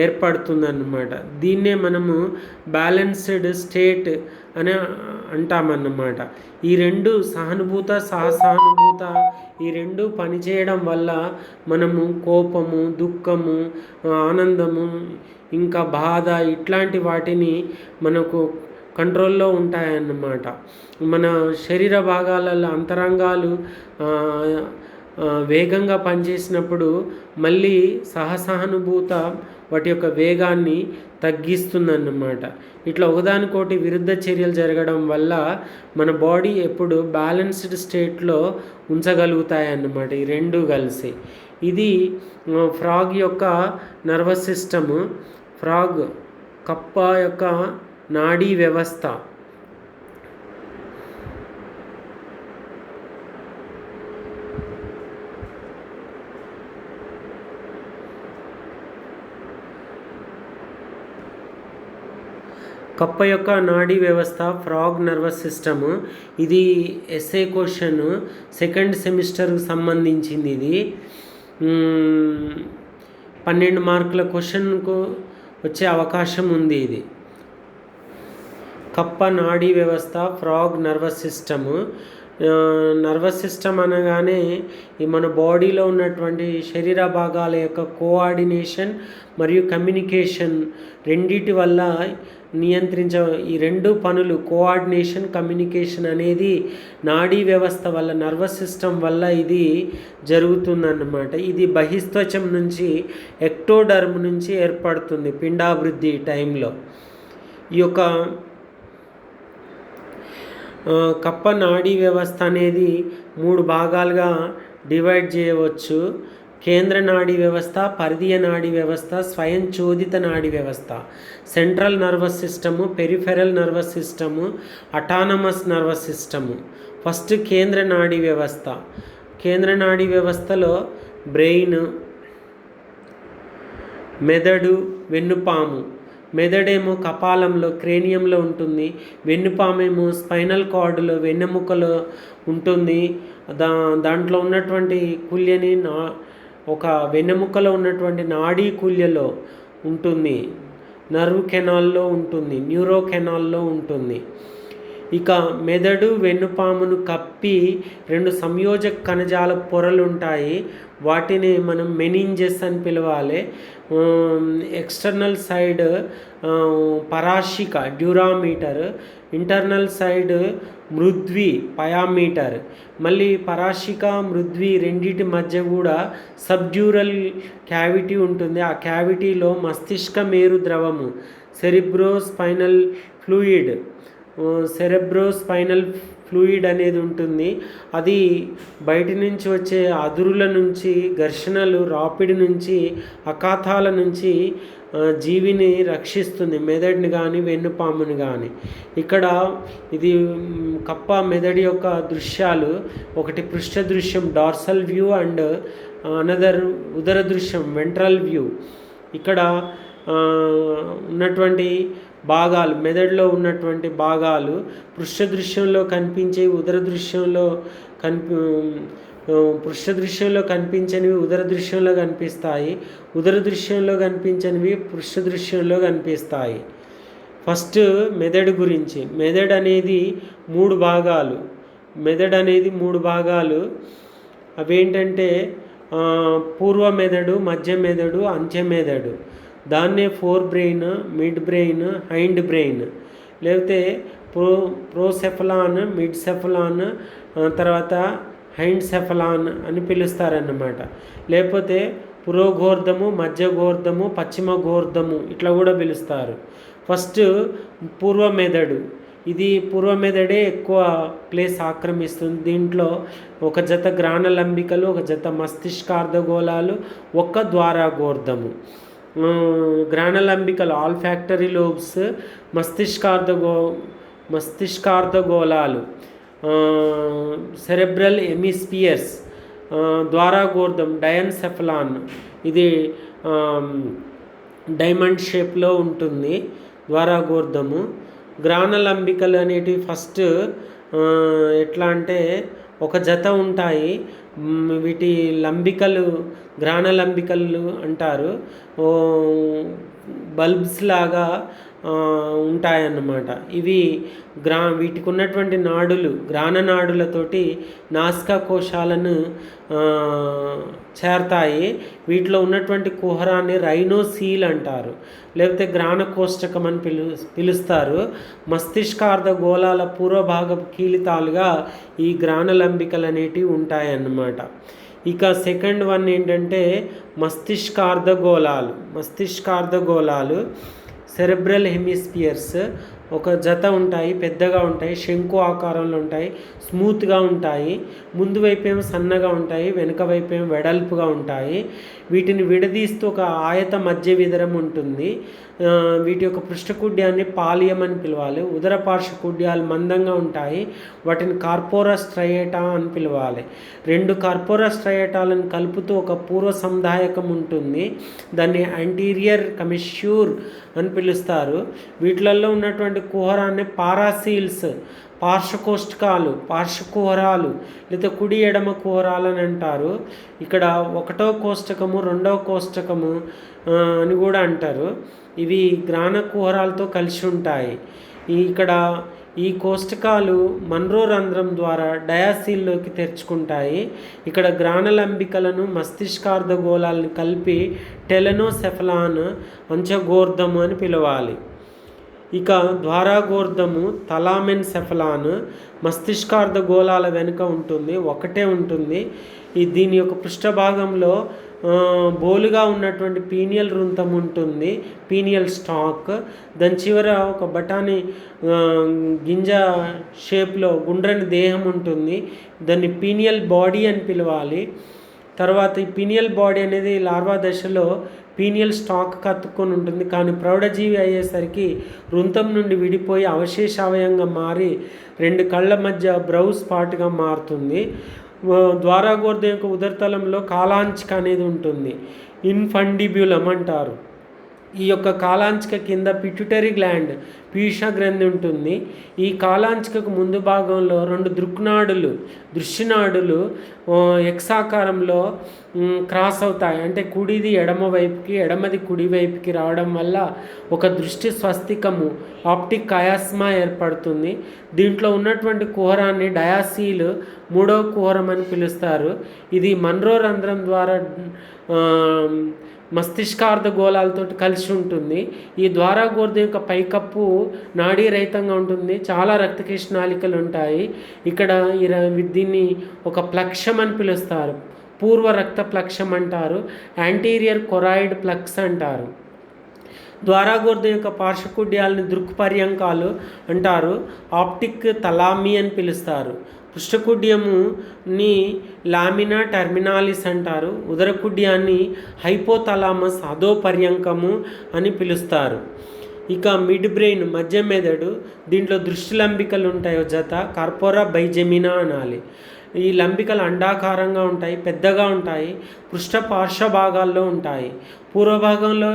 ఏర్పడుతుందన్నమాట. దీన్నే మనము బ్యాలెన్స్డ్ స్టేట్ అని అంటామన్నమాట. ఈ 2 సహానుభూత సహసహానుభూత ఈ 2 పనిచేయడం వల్ల మనము కోపము, దుఃఖము, ఆనందము, ఇంకా బాధ ఇట్లాంటి వాటిని మనకు కంట్రోల్లో ఉంటాయన్నమాట. మన శరీర భాగాలలో అంతరంగాలు వేగంగా పనిచేసినప్పుడు మళ్ళీ సహసహానుభూత వాటి యొక్క వేగాన్ని తగ్గిస్తుందన్నమాట. ఇట్లా ఒకదానికోటి విరుద్ధ చర్యలు జరగడం వల్ల మన బాడీ ఎప్పుడు బ్యాలెన్స్డ్ స్టేట్లో ఉంచగలుగుతాయన్నమాట ఈ 2 కలిసి. ఇది ఫ్రాగ్ యొక్క నర్వస్ సిస్టము. ఫ్రాగ్ కప్ప యొక్క నాడీ వ్యవస్థ. కప్ప యొక్క నాడీ వ్యవస్థ ఫ్రాగ్ నర్వస్ సిస్టము. ఇది ఎస్ఏ క్వశ్చన్, 2nd సెమిస్టర్కి సంబంధించింది. ఇది 12 మార్కుల క్వశ్చన్కు వచ్చే అవకాశం ఉంది. ఇది కప్ప నాడీ వ్యవస్థ frog nervous system. Nervous system అనగానే మన బాడీలో ఉన్నటువంటి శరీర భాగాల యొక్క కోఆర్డినేషన్ మరియు కమ్యూనికేషన్ రెండిటి వల్ల ఈ 2 పనులు కోఆర్డినేషన్, కమ్యూనికేషన్ అనేది నాడీ వ్యవస్థ వల్ల, నర్వస్ సిస్టమ్ వల్ల ఇది జరుగుతుందన్నమాట. ఇది బహిస్త్వచం నుంచి ఎక్టోడర్మ్ నుంచి ఏర్పడుతుంది పిండాభివృద్ధి టైంలో. ఈ యొక్క కప్ప నాడీ వ్యవస్థ అనేది 3 భాగాలుగా డివైడ్ చేయవచ్చు. కేంద్ర నాడీ వ్యవస్థ, పరిధీయ నాడీ వ్యవస్థ, స్వయంచోదిత నాడీ వ్యవస్థ, central nervous system, peripheral nervous system, autonomous nervous system. First కేంద్ర నాడీ వ్యవస్థ. కేంద్ర నాడీ వ్యవస్థలో బ్రెయిన్, మెదడు, వెన్నుపాము. మెదడేమో కపాలంలో, క్రేనియంలో ఉంటుంది. వెన్నుపామేమో స్పైనల్ కార్డులో, వెన్నెముకలో ఉంటుంది. దాంట్లో ఉన్నటువంటి కుల్యని ఒక వెన్నెముకలో ఉన్నటువంటి నాడీ కుల్యలో ఉంటుంది. నర్వ్ కెనాల్లో ఉంటుంది, న్యూరో కెనాల్లో ఉంటుంది. ఇక మెదడు, వెన్నుపామును కప్పి 2 సంయోజక కణజాల పొరలు ఉంటాయి. వాటిని మనం మెనింజెస్ అని పిలవాలి. ఎక్స్టర్నల్ సైడ్ పరాశిక, డ్యూరామీటర్, ఇంటర్నల్ సైడ్ మృద్వి, పయామీటర్. మళ్ళీ పరాశిక, మృద్వి రెండింటి మధ్య కూడా సబ్డ్యూరల్ క్యావిటీ ఉంటుంది. ఆ క్యావిటీలో మస్తిష్క మేరు ద్రవము, సెరిబ్రోస్పైనల్ ఫ్లూయిడ్ అనేది ఉంటుంది. అది బయట నుంచి వచ్చే అదురుల నుంచి, ఘర్షణలు, రాపిడి నుంచి, అకాతాల నుంచి జీవిని రక్షిస్తుంది, మెదడుని కానీ వెన్నుపాముని కానీ. ఇక్కడ ఇది కప్ప మెదడు యొక్క దృశ్యాలు. ఒకటి పృష్ఠ దృశ్యం, డార్సల్ వ్యూ, అండ్ అనదర్ ఉదర దృశ్యం, వెంట్రల్ వ్యూ. ఇక్కడ ఉన్నటువంటి భాగాలు, మెదడులో ఉన్నటువంటి భాగాలు పృష్ఠ దృశ్యంలో కనిపించే, ఉదర దృశ్యంలో పృష్ఠ దృశ్యంలో కనిపించనివి ఉదర దృశ్యంలో కనిపిస్తాయి, ఉదర దృశ్యంలో కనిపించనివి పృష్ఠ దృశ్యంలో కనిపిస్తాయి. ఫస్ట్ మెదడు గురించి. మెదడు అనేది 3 భాగాలు. అవేంటంటే పూర్వ మెదడు, మధ్య మెదడు, అంత్య మెదడు. దాన్నే four brain, mid brain, hind brain, లేకపోతే ప్రోసెఫలాన్, మిడ్ సెఫలాన్, తర్వాత హైండ్ సెఫలాన్ అని పిలుస్తారన్నమాట. లేకపోతే పురోగోర్ధము, మధ్యగోర్ధము, పశ్చిమ గోర్ధము ఇట్లా కూడా పిలుస్తారు. ఫస్ట్ పూర్వ మెదడు. ఇది పూర్వ మెదడే ఎక్కువ ప్లేస్ ఆక్రమిస్తుంది. దీంట్లో ఒక జత గ్రాణలంబికలు, ఒక జత మస్తిష్కార్ధగోళాలు, ఒక్క ద్వారాగోర్ధము. గ్రాణలంబికలు ఆల్ఫాక్టరీ లోబ్స్, మస్తిష్కార్ధగోళాలు, సెరెబ్రల్ హెమిస్పియర్స్, ద్వారాగోర్ధం, డయన్సెఫలాన్. ఇది డైమండ్ షేప్లో ఉంటుంది ద్వారాగోర్ధము. గ్రాణలంబికలు అనేటివి ఫస్ట్ ఎట్లా అంటే ఒక జత ఉంటాయి. వీటి లంబికలు గ్రాణలంబికలు అంటారు. బల్బ్స్ లాగా ఉంటాయన్నమాట. ఇవి వీటికి ఉన్నటువంటి నాడులు, గ్రాణనాడులతోటి నాసికా కోశాలను చేరతాయి. వీటిలో ఉన్నటువంటి కుహరాన్ని రైనోసీల్ అంటారు, లేకపోతే గ్రాణ కోష్టకం అని పిలుస్తారు. మస్తిష్కార్ధ గోళాల పూర్వభాగపు కీలితాలుగా ఈ గ్రాణలంబికలు అనేటివి ఉంటాయన్నమాట. ఇక సెకండ్ వన్ ఏంటంటే మస్తిష్కార్ధగోళాలు, సెరెబ్రల్ హెమిస్పియర్స్. ఒక జత ఉంటాయి, పెద్దగా ఉంటాయి, శంకు ఆకారంలో ఉంటాయి, స్మూత్గా ఉంటాయి. ముందు వైపేమో సన్నగా ఉంటాయి, వెనుక వైపేమో వెడల్పుగా ఉంటాయి. వీటిని విడదీస్తూ ఒక ఆయత మధ్య విదరం ఉంటుంది. వీటి యొక్క పృష్ఠకుడ్యాన్ని పాలియం అని పిలవాలి. ఉదర పార్శ్వకుడ్యాలు మందంగా ఉంటాయి, వాటిని కార్పోరా స్ట్రయేటా అని పిలవాలి. 2 కార్పోరా స్ట్రయేటాలను కలుపుతూ ఒక పూర్వ సంధాయకం ఉంటుంది, దాన్ని యాంటీరియర్ కమిష్యూర్ అని పిలుస్తారు. వీటిలలో ఉన్నటువంటి కుహరాన్ని పారాసీల్స్, పార్శ్వకోష్టకాలు, పార్శ్వకుహరాలు, లేదా కుడి ఎడమ కుహరాలు అని అంటారు. ఇక్కడ 1వ కోష్టకము, 2వ కోష్టకము అని కూడా అంటారు. ఇవి గ్రాణ కుహరాలతో కలిసి ఉంటాయి. ఇక్కడ ఈ కోష్టకాలు మన్రో రంధ్రం ద్వారా డయాసిల్లోకి తెరుచుకుంటాయి. ఇక్కడ గ్రాణలంబికలను, మస్తిష్కార్ధగోళాలను కలిపి టెలనోసెఫలాన్, అంచగోర్ధము అని పిలవాలి. ఇక ద్వారాగోర్ధము థలామెన్సెఫలాన్, మస్తిష్కార్ధగోళాల వెనుక ఉంటుంది, ఒకటే ఉంటుంది. దీని యొక్క పృష్ఠభాగంలో బోలుగా ఉన్నటువంటి పీనియల్ రుంతం ఉంటుంది, పీనియల్ స్టాక్. దాని చివర ఒక బఠానీ గింజ షేప్లో గుండ్రని దేహం ఉంటుంది, దాన్ని పీనియల్ బాడీ అని పిలవాలి. తర్వాత ఈ పీనియల్ బాడీ అనేది లార్వా దశలో పీనియల్ స్టాక్ అతుక్కొని ఉంటుంది, కానీ ప్రౌఢజీవి అయ్యేసరికి వృంతం నుండి విడిపోయి అవశేషావయంగా మారి 2 కళ్ళ మధ్య బ్రౌ స్పాట్గా మారుతుంది. ద్వారాగోర్ధం యొక్క ఉదరతలంలో కాలాంచిక అనేది ఉంటుంది, ఇన్ఫండిబ్యులం అంటారు. ఈ యొక్క కాలాంచిక కింద పిట్యూటరీ గ్లాండ్ పీయూష గ్రంథి ఉంటుంది. ఈ కాలాంచికకు ముందు భాగంలో 2 దృశ్యనాడులు ఎక్సాకారంలో క్రాస్ అవుతాయి. అంటే కుడిది ఎడమ వైపుకి, ఎడమది కుడి వైపుకి రావడం వల్ల ఒక దృష్టి స్వస్తికము ఆప్టిక్ కయాస్మా ఏర్పడుతుంది. దీంట్లో ఉన్నటువంటి కుహరాన్ని డయాసీల్ 3వ కుహరం అని పిలుస్తారు. ఇది మన్రో రంధ్రం ద్వారా మస్తిష్కార్ధ గోళాలతో కలిసి ఉంటుంది. ఈ ద్వారాగోర్ధం యొక్క పైకప్పు నాడీరహితంగా ఉంటుంది. చాలా రక్తకేశనాళికలు ఉంటాయి. ఇక్కడ దీన్ని ఒక ప్లక్షం అని పిలుస్తారు. పూర్వ రక్త ప్లక్షం అంటారు, యాంటీరియర్ కొరాయిడ్ ప్లక్స్ అంటారు. ద్వారాగోర్ధం యొక్క పార్శ్వకుడ్యాలని దృక్పర్యంకాలు అంటారు, ఆప్టిక్ తలామి అని పిలుస్తారు. పృష్ఠకుడ్యముని లామినా టర్మినాలిస్ అంటారు. ఉదరకుడ్యాన్ని హైపోతలామస్ అధోపర్యంకము అని పిలుస్తారు. ఇక మిడ్ బ్రెయిన్ మధ్య మెదడు, దీంట్లో దృష్టి లంబికలు ఉంటాయి జత, కార్పోరా బైజెమినా అనాలి. ఈ లంబికలు అండాకారంగా ఉంటాయి, పెద్దగా ఉంటాయి, పృష్ఠ పార్శ్వ భాగాల్లో ఉంటాయి. పూర్వభాగంలో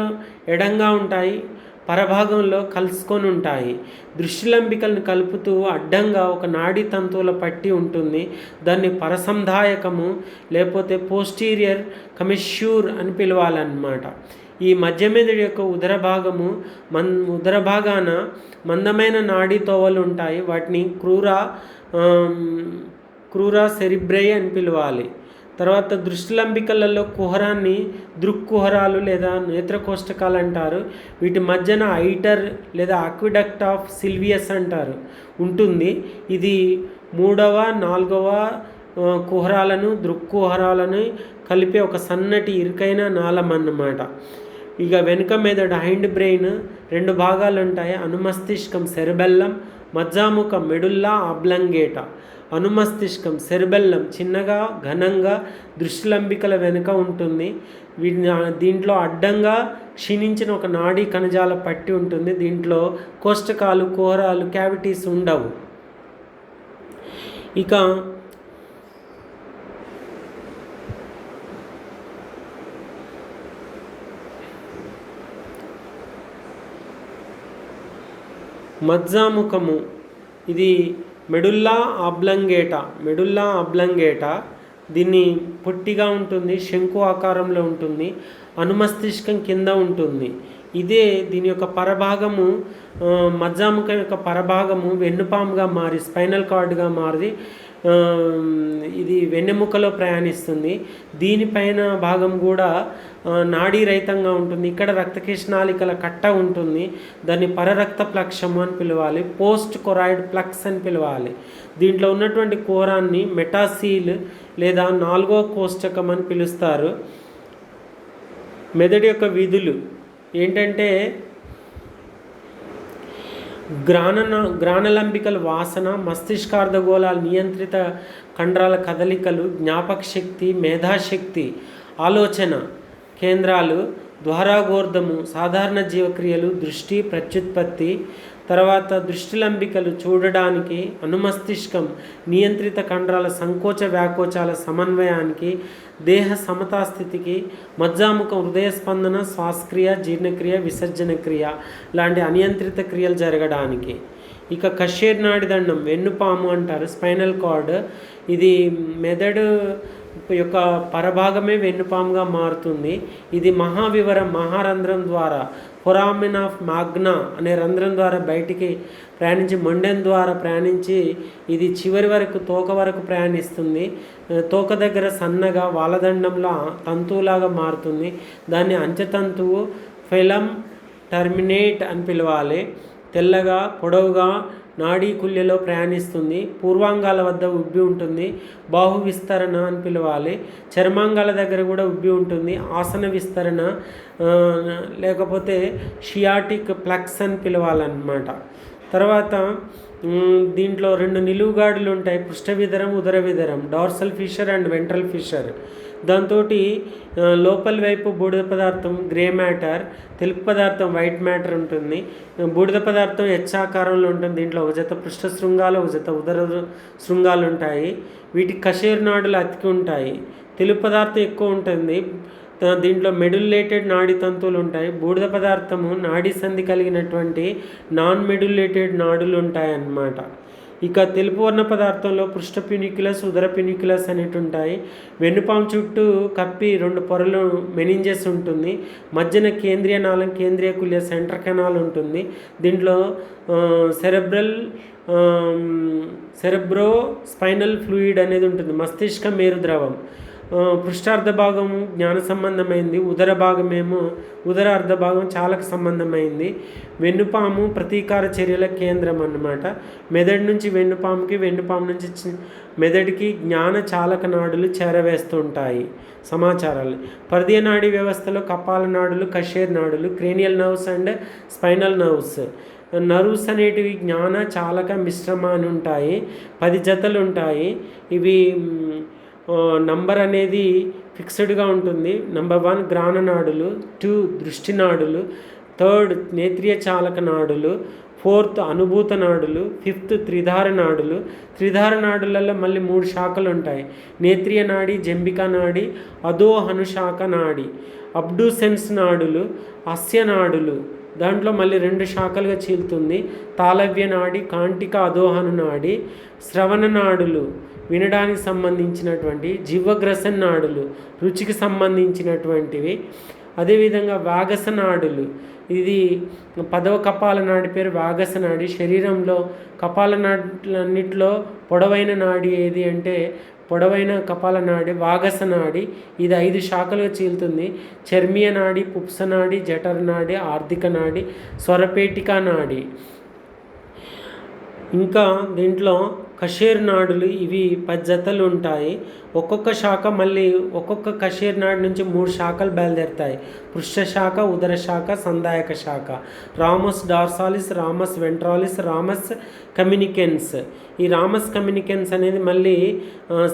ఎడంగా ఉంటాయి, పరభాగంలో కలుసుకొని ఉంటాయి. దృష్టి లంబికలను కలుపుతూ అడ్డంగా ఒక నాడీ తంతువుల పట్టి ఉంటుంది. దాన్ని పరసంధాయకము లేకపోతే పోస్టీరియర్ కమిష్యూర్ అని పిలవాలన్నమాట. ఈ మధ్య మెదడు యొక్క ఉదర భాగాన మందమైన నాడీ తోవలు ఉంటాయి. వాటిని క్రూరా సెరిబ్రై అని పిలవాలి. తర్వాత దృష్టిలంబికలలో కుహరాన్ని దృక్కుహరాలు లేదా నేత్రకోష్టకాలు అంటారు. వీటి మధ్యన ఐటర్ లేదా ఆక్విడక్ట్ ఆఫ్ సిల్వియస్ అంటారు ఉంటుంది. ఇది 3వ 4వ కుహరాలను దృక్కుహరాలను కలిపే ఒక సన్నటి ఇరుకైన నాళం అన్నమాట. ఇక వెనుక మెదడు హైండ్ బ్రెయిన్ 2 భాగాలు ఉంటాయి. అనుమస్తిష్కం సెరిబెల్లం, మజ్జాముఖం మెడుల్లా ఆబ్లంగేటా. అనుమస్తిష్కం సెరిబెల్లం చిన్నగా ఘనంగా దృష్టిలంబికల వెనుక ఉంటుంది. దీంట్లో అడ్డంగా క్షీణించిన ఒక నాడీ కణజాల పట్టి ఉంటుంది. దీంట్లో కోష్టకాలు, కుహరాలు, క్యావిటీస్ ఉండవు. ఇక మజ్జాముఖము, ఇది మెడుల్లా ఆబ్లంగేటా. దీన్ని పొట్టిగా ఉంటుంది, శంకు ఆకారంలో ఉంటుంది. అనుమస్తిష్కం కింద ఉంటుంది. ఇదే దీని యొక్క పరభాగము, మజ్జాముఖం యొక్క పరభాగము వెన్నుపాముగా మారి స్పైనల్ కార్డ్గా మారి ఇది వెన్నెముకలో ప్రయాణిస్తుంది. దీనిపైన భాగం కూడా నాడీరహితంగా ఉంటుంది. ఇక్కడ రక్తకేశనాళికల కట్ట ఉంటుంది. దాన్ని పరరక్త ప్లక్షము అని పిలవాలి, పోస్ట్ కొరాయిడ్ ప్లక్స్ అని పిలవాలి. దీంట్లో ఉన్నటువంటి కోరాన్ని మెటాసీల్ లేదా 4వ కోష్టకం అని పిలుస్తారు. మెదడు యొక్క విధులు ఏంటంటే గ్రాణలంబికల వాసన, మస్తిష్కార్ధగోళాల నియంత్రిత కండరాల కదలికలు, జ్ఞాపక శక్తి, మేధాశక్తి, ఆలోచన కేంద్రాలు, ద్వారాగోర్ధము సాధారణ జీవక్రియలు, దృష్టి, ప్రత్యుత్పత్తి. తర్వాత దృష్టిలంబికలు చూడడానికి, అనుమస్తిష్కం నియంత్రిత కండరాల సంకోచ వ్యాకోచాల సమన్వయానికి, దేహ సమతాస్థితికి, మజ్జాముఖం హృదయ స్పందన, శ్వాసక్రియ, జీర్ణక్రియ, విసర్జన క్రియ లాంటి అనియంత్రిత క్రియలు జరగడానికి. ఇక కషేర్ నాడిదండం వెన్నుపాము అంటారు, స్పైనల్ కార్డ్. ఇది మెదడు యొక్క పరభాగమే వెన్నుపాముగా మారుతుంది. ఇది మహారంధ్రం ద్వారా, ఫొరామిన్ ఆఫ్ మాగ్నా అనే రంధ్రం ద్వారా బయటికి ప్రయాణించి మొండెం ద్వారా ప్రయాణించి ఇది చివరి వరకు తోక వరకు ప్రయాణిస్తుంది. తోక దగ్గర సన్నగా వాలదండంలో తంతువులాగా మారుతుంది. దాన్ని అంచెతంతువు ఫెలం టర్మినేట్ అని పిలవాలి. తెల్లగా పొడవుగా నాడీ కుల్యలో ప్రయాణిస్తుంది. పూర్వాంగాల వద్ద ఉబ్బి ఉంటుంది. బాహు విస్తరణ అని పిలవాలి. చర్మాంగాల దగ్గర కూడా ఉబ్బి ఉంటుంది. ఆసన విస్తరణ లేకపోతే షియాటిక్ ప్లక్స్ అని పిలవాలన్నమాట. తర్వాత దీంట్లో 2 నిలువుగాడులు ఉంటాయి, పృష్ఠవిధరం, ఉదర విధరం, dorsal fissure and ventral fissure. దాంతోటి లోపల వైపు బూడిద పదార్థం గ్రే మ్యాటర్, తెలుపు పదార్థం వైట్ మ్యాటర్ ఉంటుంది. బూడిద పదార్థం హెచ్చాకారంలో ఉంటుంది. దీంట్లో ఒక జత పృష్ఠ శృంగాలు, ఒక జత ఉదర శృంగాలు ఉంటాయి. వీటికి కషేరు నాడులు అతికి ఉంటాయి. తెలుపు పదార్థం ఎక్కువ ఉంటుంది. దీంట్లో మెడులేటెడ్ నాడీ తంతువులు ఉంటాయి. బూడిద పదార్థము నాడీ సంధి కలిగినటువంటి నాన్ మెడులేటెడ్ నాడులు ఉంటాయి అన్నమాట. ఇక తెలుపు వర్ణ పదార్థంలో పృష్ఠ ప్యూనిక్యులస్, ఉదర ప్యూనిక్యులస్ అనేవి ఉంటాయి. వెన్నుపాము చుట్టూ కప్పి 2 పొరలు మెనింజెస్ ఉంటుంది. మధ్యన కేంద్రీయ నాళం, కేంద్రీయ కుల్య సెంటర్ కెనాల్ ఉంటుంది. దీంట్లో సెరెబ్రో స్పైనల్ ఫ్లూయిడ్ అనేది ఉంటుంది, మస్తిష్క మేరు ద్రవం. పృష్ఠార్ధ భాగం జ్ఞాన సంబంధమైంది, ఉదర భాగమేమో ఉదర అర్ధ భాగం చాలక సంబంధమైంది. వెన్నుపాము ప్రతీకార చర్యల కేంద్రం అన్నమాట. మెదడు నుంచి వెన్నుపాముకి, వెన్నుపాము నుంచి మెదడుకి జ్ఞాన చాలక నాడులు చేరవేస్తుంటాయి సమాచారాలు. పరిధీయ నాడీ వ్యవస్థలో కపాల నాడులు, కషేర్ నాడులు, cranial nerves and spinal nerves అనేటివి జ్ఞాన చాలక మిశ్రమ అని ఉంటాయి. 10 జతలు ఉంటాయి. ఇవి నంబర్ అనేది ఫిక్స్డ్గా ఉంటుంది. నెంబర్ 1 గ్రాణ నాడులు, 2 దృష్టి నాడులు, 3 నేత్రియ చాలక నాడులు, 4th అనుభూత నాడులు, 5th త్రిధార నాడులు. త్రిధార నాడులలో మళ్ళీ 3 శాఖలు ఉంటాయి. నేత్రియ నాడి, జంబికా నాడి, అధోహనుశాఖ నాడి. అబ్డూసెన్స్ నాడులు, అస్య నాడులు, దాంట్లో మళ్ళీ 2 శాఖలుగా చీలుతుంది. తాళవ్య నాడి, కాంటిక అధోహను నాడి. శ్రవణ నాడులు వినడానికి సంబంధించినటువంటి, జీవగ్రసన్ నాడులు రుచికి సంబంధించినటువంటివి. అదేవిధంగా వాగస నాడులు, ఇది 10వ కపాల నాడి పేరు వాగస నాడి. శరీరంలో కపాల నాడులన్నిటిలో పొడవైన నాడి ఏది అంటే పొడవైన కపాల నాడి వాగస నాడి. ఇది 5 శాఖలుగా చీలుతుంది. చర్మీయ నాడి, పుప్స నాడి, జఠర నాడి, ఆర్థిక నాడి, స్వరపేటికా నాడి. ఇంకా దీంట్లో కషేర్ నాడులు, ఇవి 10 జతలు ఉంటాయి. ఒక్కొక్క శాఖ మళ్ళీ ఒక్కొక్క కషేర్ నాడు నుంచి 3 శాఖలు బయలుదేరుతాయి. పృష్ఠ శాఖ, ఉదర శాఖ, సందాయక శాఖ. రామస్ డార్సాలిస్, రామస్ వెంట్రాలిస్, రామస్ కమ్యూనికెన్స్. ఈ రామస్ కమ్యూనికెన్స్ అనేది మళ్ళీ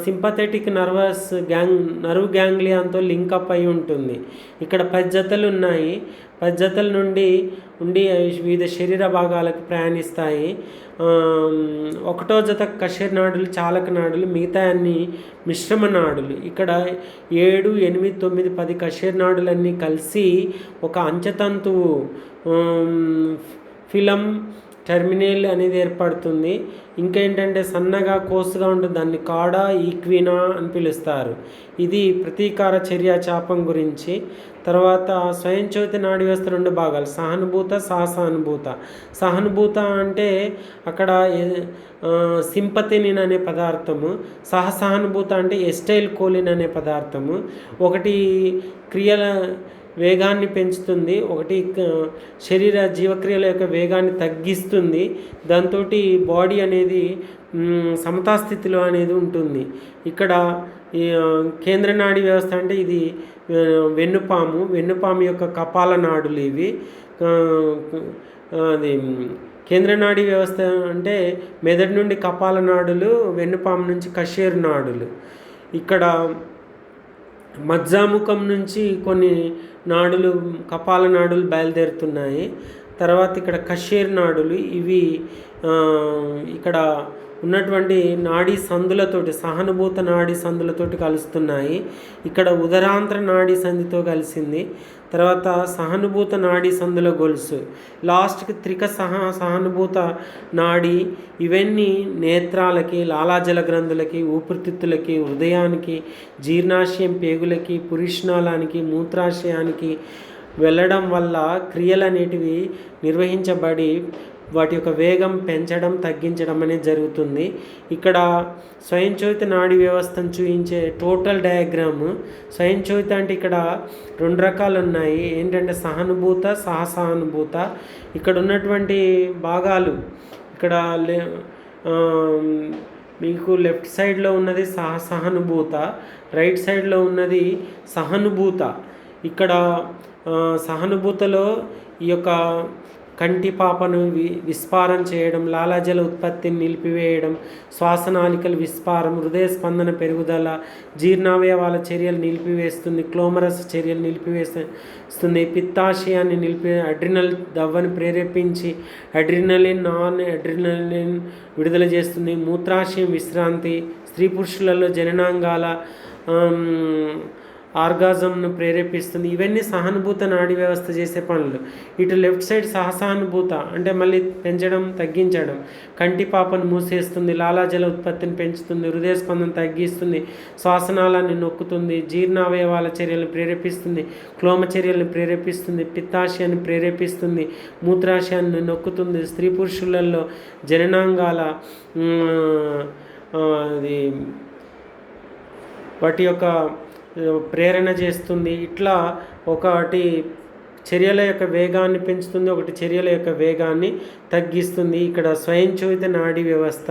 సింపథెటిక్ నర్వ్ గ్యాంగ్లియాన్తో లింకప్ అయి ఉంటుంది. ఇక్కడ 10 జతలు ఉన్నాయి. 10 జతల నుండి వివిధ శరీర భాగాలకు ప్రయాణిస్తాయి. 1వ జత కషేర్ నాడులు, చాలక నాడులు, మిగతా అన్ని మిశ్రమ నాడులు. ఇక్కడ 7, 8, 9, 10 కషేర్ నాడులన్నీ కలిసి ఒక అంచతంతువు ఫిలం టెర్మినేల్ అనేది ఏర్పడుతుంది. ఇంకా ఏంటంటే సన్నగా కోసుగా ఉంటుంది, దాన్ని కాడా ఈక్వినా అని పిలుస్తారు. ఇది ప్రతీకార చర్య చాపం గురించి. తర్వాత స్వయంచోతి నాడీ వ్యవస్థ 2 భాగాలు, సహానుభూత, సహసానుభూత. సహానుభూత అంటే అక్కడ సింపథెనిన్ అనే పదార్థము, సహసానుభూత అంటే ఎస్టైల్ కోలిన్ అనే పదార్థము. ఒకటి క్రియల వేగాన్ని పెంచుతుంది, ఒకటి శరీర జీవక్రియల యొక్క వేగాన్ని తగ్గిస్తుంది. దాంతో బాడీ అనేది సమతాస్థితిలో అనేది ఉంటుంది. ఇక్కడ కేంద్ర నాడీ వ్యవస్థ అంటే ఇది వెన్నుపాము యొక్క కపాల నాడులు ఇవి. అది కేంద్ర నాడీ వ్యవస్థ అంటే మెదడు నుండి కపాల నాడులు, వెన్నుపాము నుంచి కషేరు నాడులు. ఇక్కడ మజ్జాముఖం నుంచి కొన్ని నాడులు, కపాల నాడులు బయలుదేరుతున్నాయి. తర్వాత ఇక్కడ కషేరు నాడులు, ఇవి ఇక్కడ ఉన్నటువంటి నాడీ సందులతోటి, సహానుభూత నాడీ సందులతోటి కలుస్తున్నాయి. ఇక్కడ ఉదరాంతర నాడీ సంధితో కలిసింది. తర్వాత సహానుభూత నాడీ సందుల గొలుసు, లాస్ట్కి సహానుభూత నాడీ. ఇవన్నీ నేత్రాలకి, లాలాజల గ్రంథులకి, ఊపిరితిత్తులకి, హృదయానికి, జీర్ణాశయం పేగులకి, పురీష్నాళానికి, మూత్రాశయానికి వెళ్ళడం వల్ల క్రియలు అనేటివి నిర్వహించబడి వాటి యొక్క వేగం పెంచడం, తగ్గించడం అనేది జరుగుతుంది. ఇక్కడ స్వయంచోయిత నాడీ వ్యవస్థను చూపించే టోటల్ డయాగ్రాము. స్వయంచోయిత అంటే ఇక్కడ 2 రకాలు ఉన్నాయి. ఏంటంటే సహానుభూత, సహసానుభూత. ఇక్కడ ఉన్నటువంటి భాగాలు, ఇక్కడ మీకు లెఫ్ట్ సైడ్లో ఉన్నది సహానుభూత, రైట్ సైడ్లో ఉన్నది సహానుభూత. ఇక్కడ సహానుభూతలో ఈ యొక్క కంటి పాపను విస్పారం చేయడం, లాలాజల ఉత్పత్తిని నిలిపివేయడం, శ్వాసనాళికల విస్పారం, హృదయ స్పందన పెరుగుదల, జీర్ణావయవాల చర్యలు నిలిపివేస్తుంది, క్లోమరస్ చర్యలు నిలిపివేస్తుంది, పిత్తాశయాన్ని అడ్రినల్ దవ్వని ప్రేరేపించి అడ్రినలిన్ నాన్ అడ్రినలిన్ విడుదల చేస్తుంది, మూత్రాశయం విశ్రాంతి, స్త్రీ పురుషులలో జననాంగాల ఆర్గాజంను ప్రేరేపిస్తుంది. ఇవన్నీ సహానుభూత నాడీ వ్యవస్థ చేసే పనులు. ఇటు లెఫ్ట్ సైడ్ సహసానుభూత అంటే మళ్ళీ పెంచడం తగ్గించడం, కంటి పాపను మూసేస్తుంది, లాలాజల ఉత్పత్తిని పెంచుతుంది, హృదయ స్పందన తగ్గిస్తుంది, శ్వాసనాళాన్ని నొక్కుతుంది, జీర్ణావయవాల చర్యలను ప్రేరేపిస్తుంది, క్లోమ చర్యలను ప్రేరేపిస్తుంది, పిత్తాశయాన్ని ప్రేరేపిస్తుంది, మూత్రాశయాన్ని నొక్కుతుంది, స్త్రీ పురుషులలో జననాంగాల వాటి యొక్క ప్రేరణ చేస్తుంది. ఇట్లా ఒకటి చర్యల యొక్క వేగాన్ని పెంచుతుంది, ఒకటి చర్యల యొక్క వేగాన్ని తగ్గిస్తుంది. ఇక్కడ స్వయంచోదిత నాడీ వ్యవస్థ,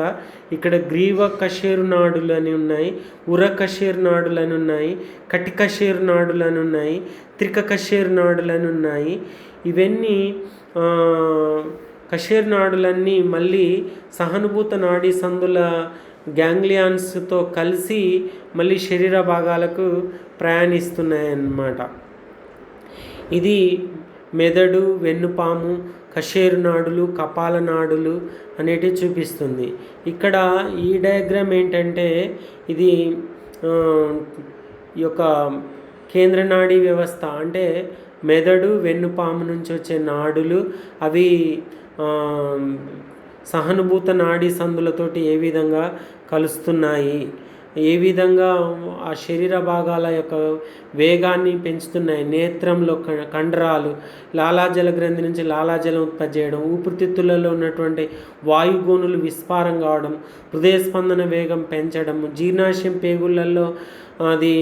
ఇక్కడ గ్రీవ కషేరు నాడులు అని ఉన్నాయి, ఉర కషేరు నాడులు అని ఉన్నాయి, కటికషేరు నాడులు అని ఉన్నాయి, త్రిక కషేరు నాడులు అని ఉన్నాయి. ఇవన్నీ కషేరు నాడులన్నీ మళ్ళీ సహానుభూత నాడీ సందుల గ్యాంగ్లియాన్స్తో కలిసి మళ్ళీ శరీర భాగాలకు ప్రయాణిస్తున్నాయన్నమాట. ఇది మెదడు, వెన్నుపాము, కషేరు నాడులు, కపాల నాడులు అనేటివి చూపిస్తుంది. ఇక్కడ ఈ డయాగ్రామ్ ఏంటంటే ఇది ఈ యొక్క కేంద్ర నాడీ వ్యవస్థ అంటే మెదడు, వెన్నుపాము నుంచి వచ్చే నాడులు అవి సహానుభూత నాడీ సందులతోటి ఏ విధంగా కలుస్తున్నాయి, ఏ విధంగా ఆ శరీర భాగాల యొక్క వేగాన్ని పెంచుతున్నాయి. నేత్రంలో కండరాలు లాలాజల గ్రంథి నుంచి లాలాజలం ఉత్పత్తి చేయడం, ఊపిరితిత్తులలో ఉన్నటువంటి వాయుగోనులు విస్పారం కావడం, హృదయ స్పందన వేగం పెంచడం, జీర్ణాశయం పేగులలో అది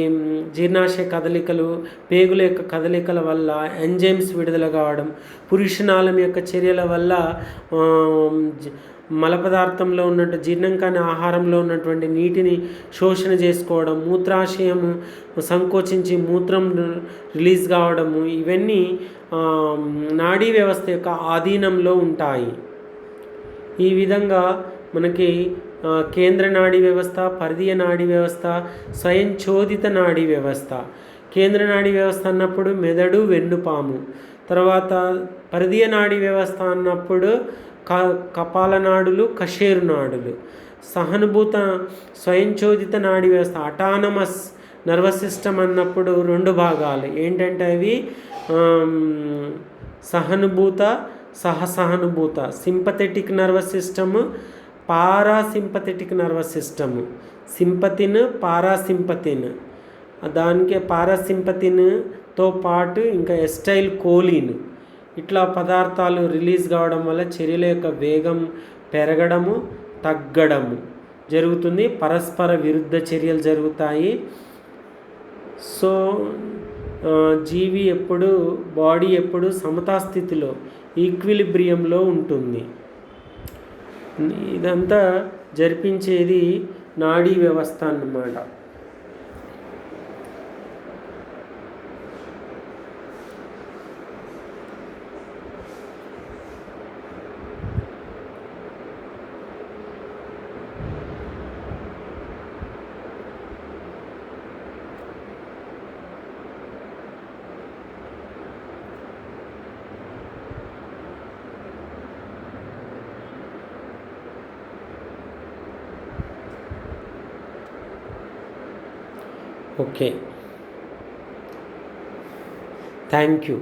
జీర్ణాశయ కదలికలు, పేగుల యొక్క కదలికల వల్ల ఎంజైమ్స్ విడుదల కావడం, పురుషనాళం యొక్క చర్యల వల్ల మల పదార్థంలో ఉన్నట్టు జీర్ణం కాని ఆహారంలో ఉన్నటువంటి నీటిని శోషణ చేసుకోవడం, మూత్రాశయము సంకోచించి మూత్రం రిలీజ్ కావడము, ఇవన్నీ నాడీ వ్యవస్థ యొక్క ఆధీనంలో ఉంటాయి. ఈ విధంగా మనకి కేంద్ర నాడీ వ్యవస్థ, పరిధీయ నాడీ వ్యవస్థ, స్వయంచోదిత నాడీ వ్యవస్థ. కేంద్ర నాడీ వ్యవస్థ అన్నప్పుడు మెదడు, వెన్నుపాము. తర్వాత పరిధీయ నాడీ వ్యవస్థ అన్నప్పుడు కపాల నాడులు, కషేరు నాడులు. సహానుభూత స్వయంచోదిత నాడీ వ్యవస్థ అటానమస్ నర్వస్ సిస్టమ్ అన్నప్పుడు రెండు భాగాలు ఏంటంటే అవి సహానుభూత, సహసహానుభూత, sympathetic nervous system, parasympathetic nervous system. Sympathin, parasympathin, దానికి పారాసింపతిన్తో పాటు ఇంకా ఎస్టైల్ కోలిన్, ఇట్లా పదార్థాలు రిలీజ్ కావడం వల్ల చర్యల యొక్క వేగం పెరగడము, తగ్గడము జరుగుతుంది. పరస్పర విరుద్ధ చర్యలు జరుగుతాయి. సో జీవి ఎప్పుడు, బాడీ ఎప్పుడు సమతాస్థితిలో, ఈక్విలిబ్రియంలో ఉంటుంది. ఇదంతా జరిపించేది నాడీ వ్యవస్థ అన్నమాట. Okay, thank you.